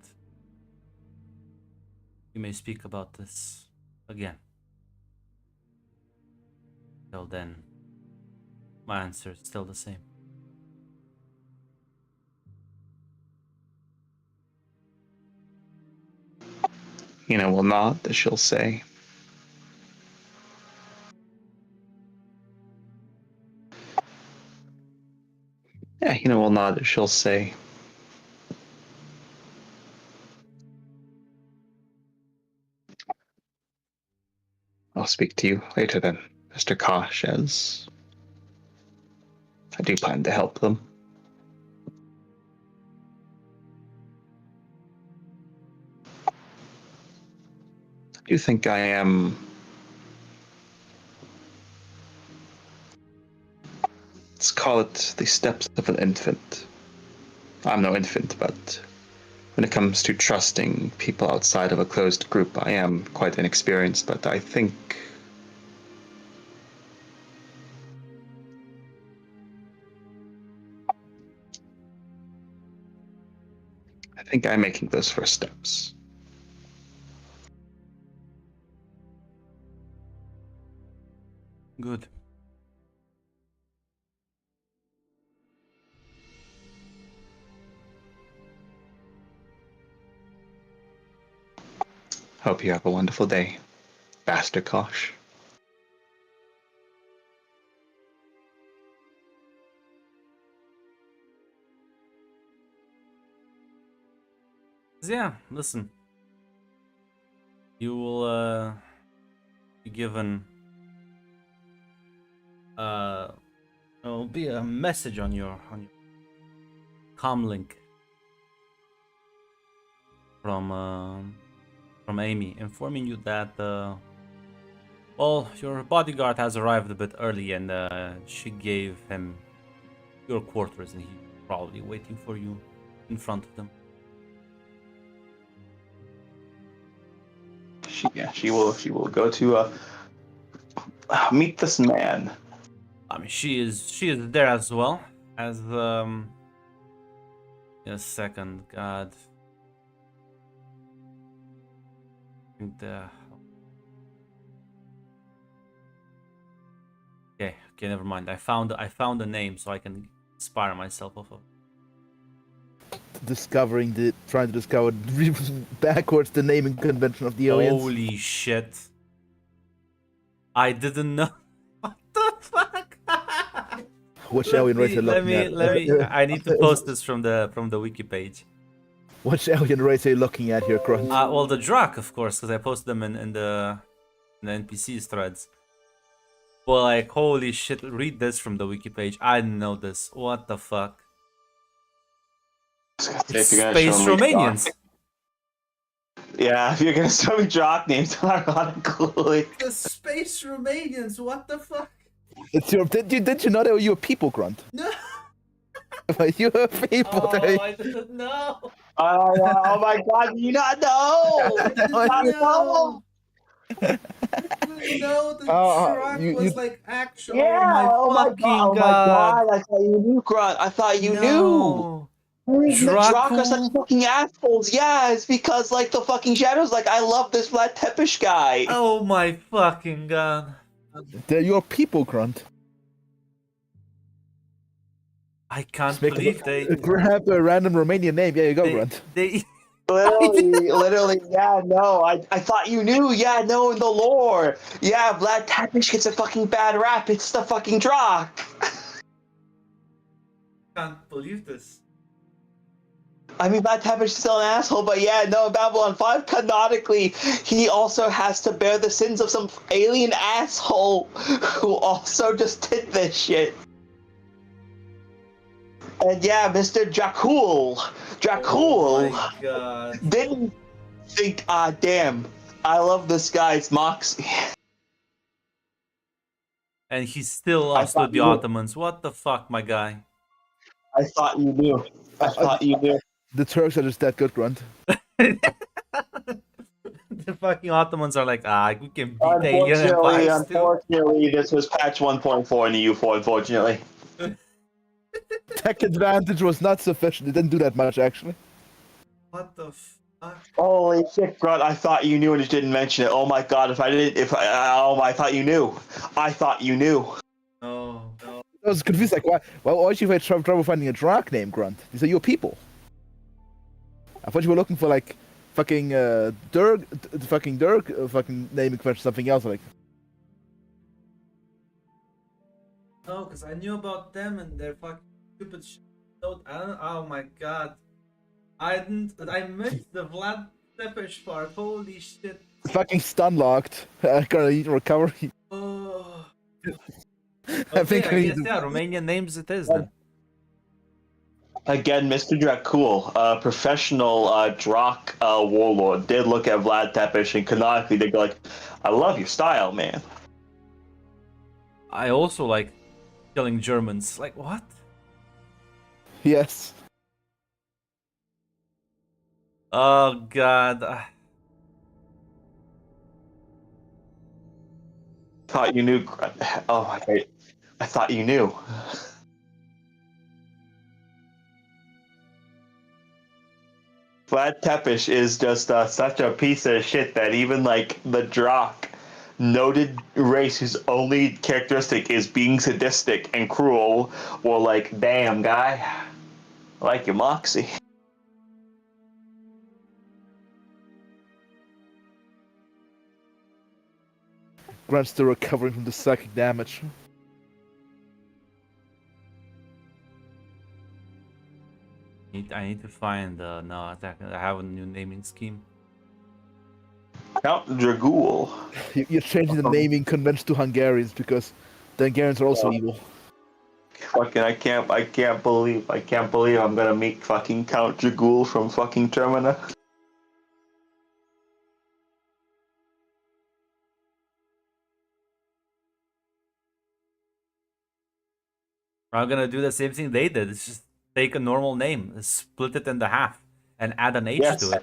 you may speak about this again. Till then, my answer is still the same. Hina will nod as she'll say, yeah, Hina will nod as she'll say, I'll speak to you later then, Mr. Kosh, as I do plan to help them. I do think I am, let's call it the steps of an infant. I'm no infant, but when it comes to trusting people outside of a closed group, I am quite inexperienced, but I think I'm making those first steps. Good. Hope you have a wonderful day, Bastard Kosh. Yeah, listen. You will be given there will be a message on your comlink from Amy informing you that well, your bodyguard has arrived a bit early and she gave him your quarters and he's probably waiting for you in front of them. She will go to meet this man. I mean, she is there as well as in a second. God, I think okay, never mind. I found a name so I can inspire myself off of. Trying to discover backwards the naming convention of the aliens. Holy shit! I didn't know. What the fuck? Which alien race are you let looking me, at? I need to post this from the wiki page. Which alien race are you looking at here, Grunt? Well, the Drak, of course, because I posted them in the NPCs threads. But like, holy shit! Read this from the wiki page. I didn't know this. What the fuck? It's Space Romanians. Yeah, if you're gonna show me Drak names, ironically. The Space Romanians. What the fuck? It's your. Did you know that you were people, Grunt? No. You were people. Oh, I didn't know. Oh my god, do you not know? I didn't know. I didn't know the Drak was like actual. Yeah, oh my god. I thought you knew, Grunt. I thought you knew. No. Drak are such fucking assholes. Yeah, it's because like the fucking shadows. Like I love this Vlad Tepish guy. Oh my fucking god. They're your people, Grunt. I can't believe they grab a random Romanian name. Yeah, you go, Grunt. They Literally, yeah, no, I thought you knew, yeah, no, in the lore. Yeah, Vlad Tepish gets a fucking bad rap, it's the fucking Drak. can't believe this. I mean, Vlad Tepes is still an asshole, but yeah, no, Babylon 5, canonically, he also has to bear the sins of some alien asshole who also just did this shit. And yeah, Mr. Jakul Oh my god. didn't think, damn, I love this guy's moxie. And he still I lost to thought the you knew. Ottomans. What the fuck, my guy? I thought you knew. I thought you knew. The Turks are just that good, Grunt. The fucking Ottomans are like, we can beat alien empires too. Unfortunately, this was patch 1.4 in the U4, unfortunately. Tech advantage was not sufficient. It didn't do that much, actually. What the fuck? Holy shit, Grunt, I thought you knew and just didn't mention it. Oh my god, I thought you knew. I thought you knew. No. I was confused, like, why did you have trouble finding a Drak name, Grunt? These are your people. I thought you were looking for, like, fucking, Dirk, fucking naming convention, something else, like. No, because I knew about them and their fucking stupid shit. Oh my god. I missed the Vlad Tepes part. Holy shit. Fucking stun locked. I gotta need recovery. Oh. I think I guess, yeah, Romanian names it is then. Again, Mr. Dracul, a professional Drak warlord, did look at Vlad Tepes and canonically they go like, I love your style, man. I also like killing Germans. Like, what? Yes. Oh god. Thought you knew. Oh my god. I thought you knew. Vlad Tepes is just such a piece of shit that even like the Drak, noted race whose only characteristic is being sadistic and cruel, were like, damn guy, I like your moxie. Grunt's still recovering from the psychic damage. I need to find no, I have a new naming scheme. Count Dragul. You're changing the naming convention to Hungarians because the Hungarians are also evil. Fucking I can't believe I'm gonna meet fucking Count Dragul from fucking Termina. I'm gonna do the same thing they did. It's just take a normal name, split it into half, and add an H to it.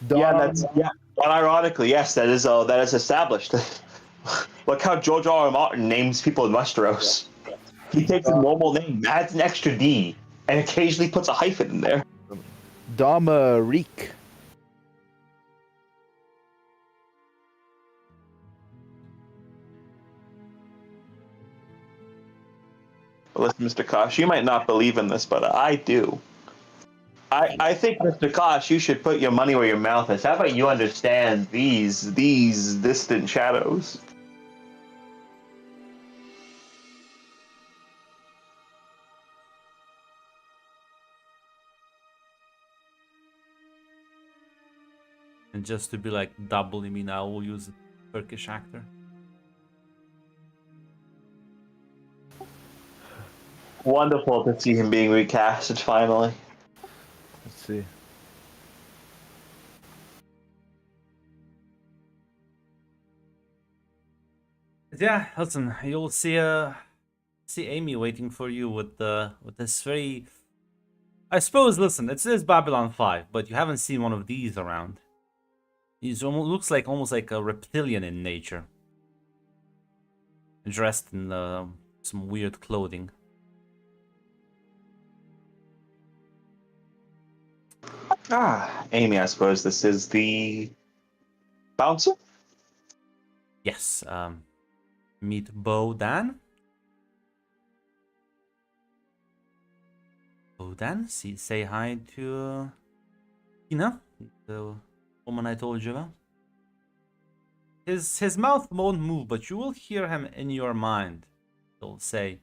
Unironically, yes, that is established. Look how George R. R. Martin names people in Westeros. He takes a normal name, adds an extra D, and occasionally puts a hyphen in there. Reek. Listen, Mr. Kosh, you might not believe in this, but I do. I think, Mr. Kosh, you should put your money where your mouth is. How about you understand these distant shadows? And just to be like double, I mean, I will use a Turkish actor. Wonderful to see him being recasted finally. Let's see. Yeah, listen, you'll see Amy waiting for you with this very, I suppose, listen, it says Babylon 5, but you haven't seen one of these around. He looks like almost like a reptilian in nature, dressed in some weird clothing. Amy, I suppose this is the bouncer? Yes, meet Bodan. Bodan, say hi to Tina, the woman I told you about. His mouth won't move, but you will hear him in your mind. He'll say,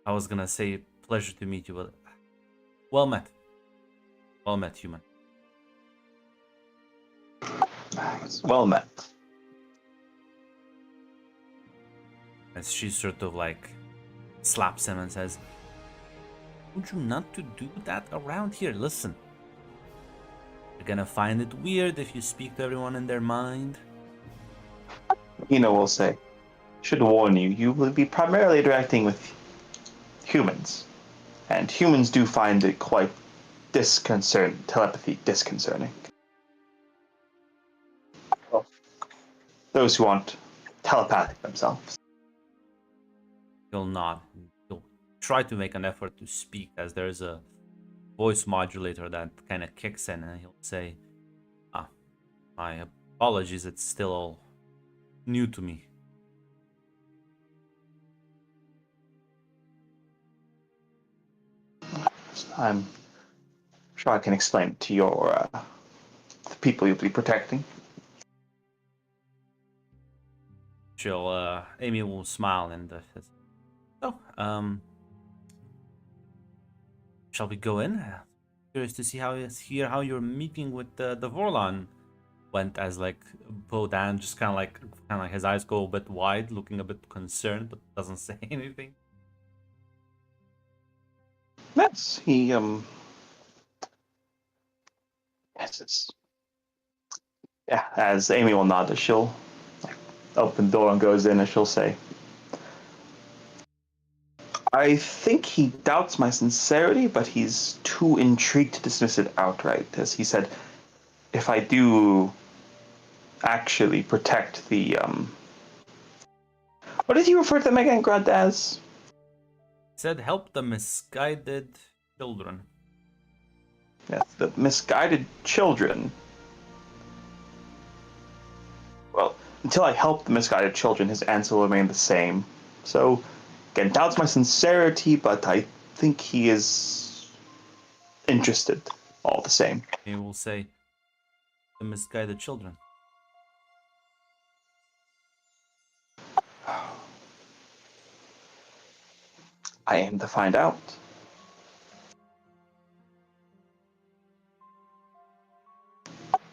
I was gonna say pleasure to meet you, but well met. Well met, human. Well met. As she sort of like slaps him and says, "Would you not to do that around here? Listen, you're gonna find it weird if you speak to everyone in their mind." Eno will say, should warn you, you will be primarily interacting with humans. And humans do find it quite telepathy disconcerting. Well, those who aren't telepathic themselves. He'll nod. He'll try to make an effort to speak as there's a voice modulator that kind of kicks in, and he'll say, my apologies, it's still all new to me. I'm sure I can explain it to the people you'll be protecting. Amy will smile and says, shall we go in? Curious to see how your meeting with the Vorlon went. As like Bodan just kind of like his eyes go a bit wide, looking a bit concerned, but doesn't say anything. Yes, he yeah, as Amy will nod, she'll open the door and goes in, and she'll say, I think he doubts my sincerity, but he's too intrigued to dismiss it outright. As he said, if I do actually protect the what did he refer to the Mega Grant as? He said, help the misguided children. Yes, the misguided children. Well, until I help the misguided children, his answer will remain the same. So, again, doubts my sincerity, but I think he is interested all the same. He will say, the misguided children. I aim to find out.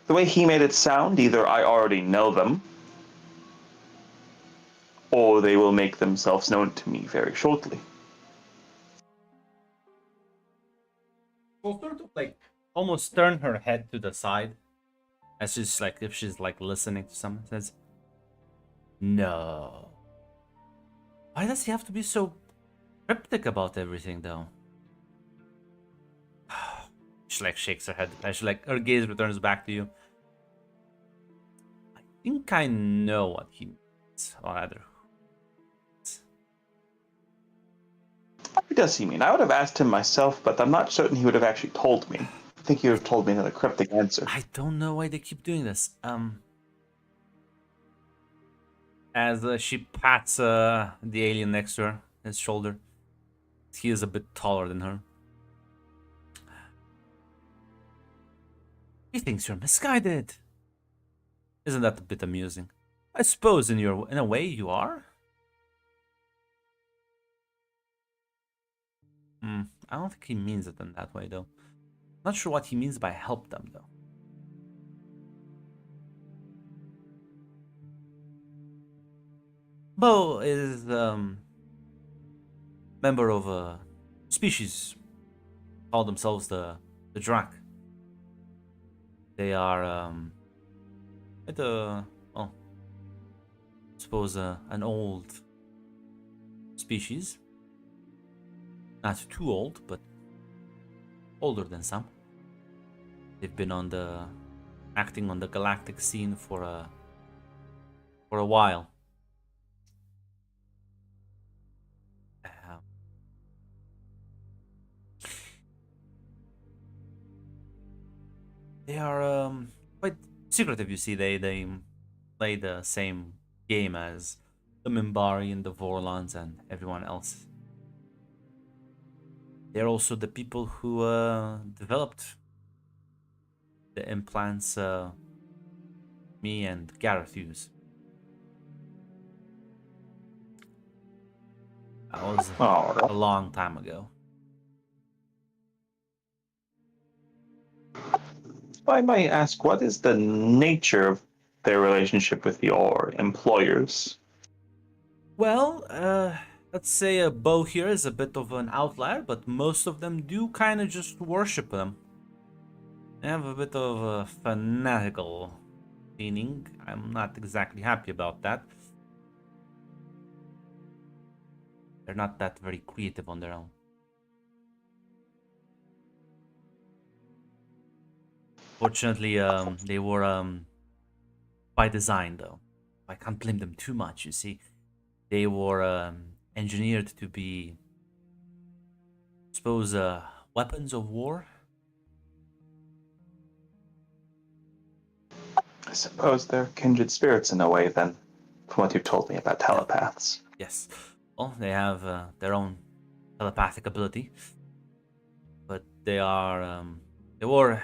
The way he made it sound, either I already know them, or they will make themselves known to me very shortly. She'll sort of like almost turn her head to the side, as she's like if she's like listening to someone. Says, "No. Why does he have to be so cryptic about everything, though?" She like shakes her head as she like her gaze returns back to you. I think I know what he means, or rather. What does he mean? I would have asked him myself, but I'm not certain he would have actually told me. I think he would have told me another cryptic answer. I don't know why they keep doing this. As she pats the alien next to her, his shoulder. He is a bit taller than her. He thinks you're misguided. Isn't that a bit amusing? I suppose in a way you are. I don't think he means it in that way, though. Not sure what he means by help them, though. Bo is member of a species called themselves the Drak. They are well, I suppose an old species. Not too old, but older than some. They've been acting on the galactic scene for a while. They are quite secretive. You see, they play the same game as the Minbari and the Vorlons and everyone else. They're also the people who developed the implants me and Gareth use. That was Oh, a long time ago. I might ask, what is the nature of their relationship with your employers? Well, let's say a bow here is a bit of an outlier, but most of them do kind of just worship them. They have a bit of a fanatical leaning. I'm not exactly happy about that. They're not that very creative on their own. Fortunately, they were by design, though. I can't blame them too much, you see. They were engineered to be, I suppose, weapons of war. I suppose they're kindred spirits in a way, then, from what you've told me about telepaths. Yes. Well, they have their own telepathic ability, but they are, they were, I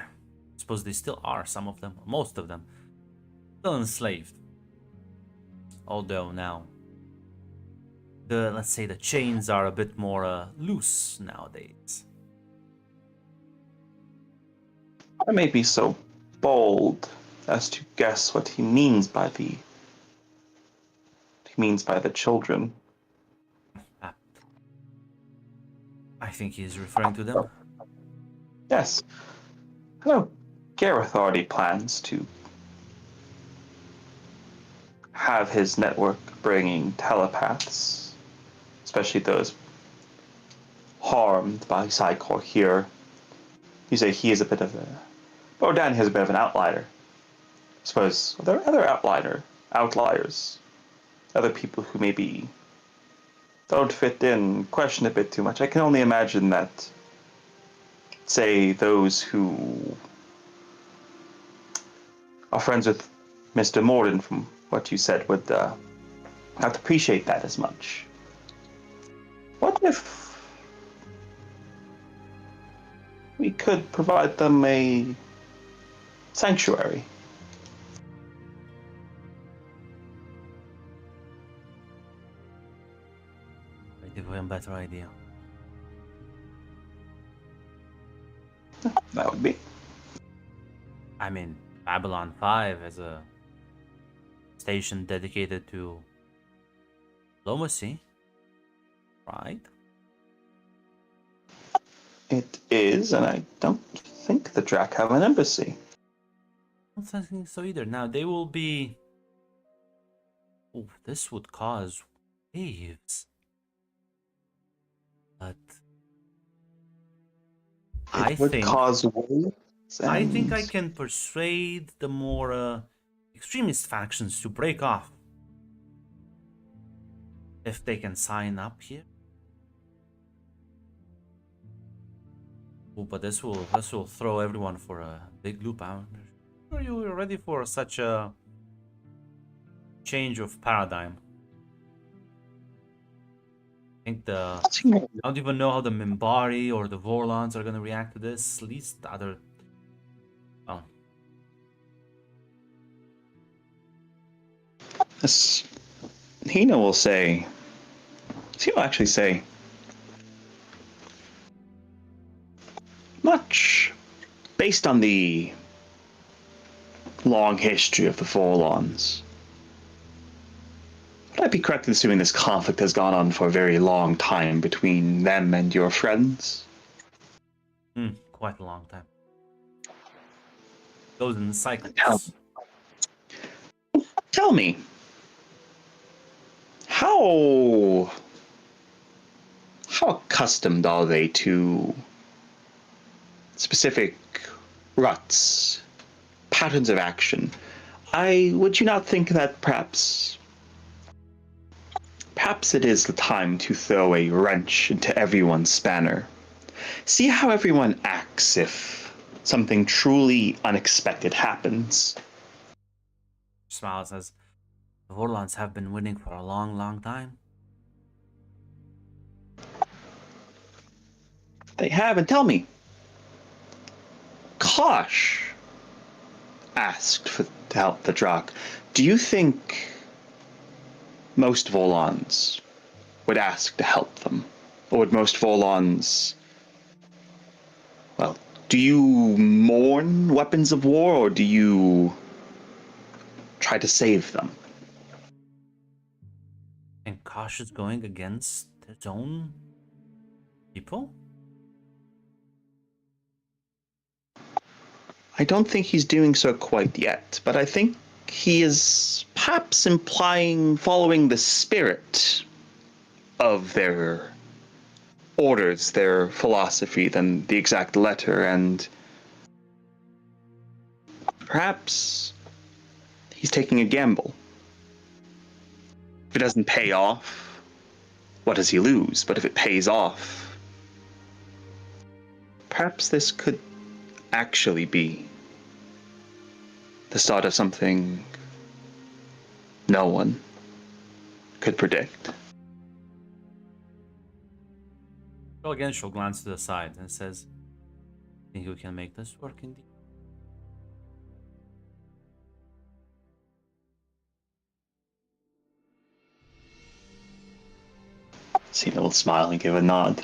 suppose they still are, some of them, most of them, still enslaved. Although now, let's say the chains are a bit more loose nowadays. I may be so bold as to guess what he means by the children. Ah, I think he's referring to them. Yes. I know Gareth already plans to have his network bringing telepaths, especially those harmed by Psychor here. You say he is a bit of a... Bodan is a bit of an outlier. I suppose there are other outliers, other people who maybe don't fit in, question a bit too much. I can only imagine that, say, those who are friends with Mr. Morden, from what you said, would not appreciate that as much. What if we could provide them a sanctuary? I give him a better idea. That would be. I mean, Babylon 5 is a station dedicated to diplomacy, right? It is, and I don't think the Drac have an embassy. I don't think so either. Now, they will be... Oh, this would cause waves. But... I It would think... cause waves. I think I can persuade the more extremist factions to break off. If they can sign up here. Oh, but this will throw everyone for a big loop. I'm sure you're ready for such a change of paradigm. I think I don't even know how the Minbari or the Vorlons are gonna react to this. At least the other... Oh. This, Hina will say... He will actually say... Much based on the long history of the Vorlons. Would I be correct in assuming this conflict has gone on for a very long time between them and your friends? Quite a long time. Goes in cycles. Tell me, how accustomed are they to specific ruts, patterns of action? Would you not think that perhaps it is the time to throw a wrench into everyone's spanner? See how everyone acts if something truly unexpected happens. Smiles says, the Vorlons have been winning for a long, long time. They have, and tell me, Kosh asked to help the Drac. Do you think most Volans would ask to help them? Or would most Vorlons... Well, do you mourn weapons of war, or do you try to save them? And Kosh is going against his own people? I don't think he's doing so quite yet, but I think he is perhaps implying following the spirit of their orders, their philosophy, than the exact letter, and perhaps he's taking a gamble. If it doesn't pay off, what does he lose? But if it pays off, perhaps this could actually be the start of something no one could predict. Well, again, she'll glance to the side and says, think we can make this work indeed? Cena will smile and give a nod.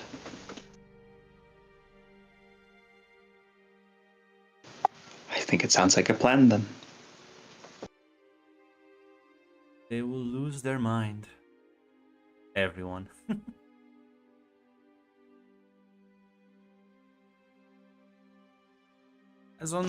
I think it sounds like a plan then. They will lose their mind. Everyone. As on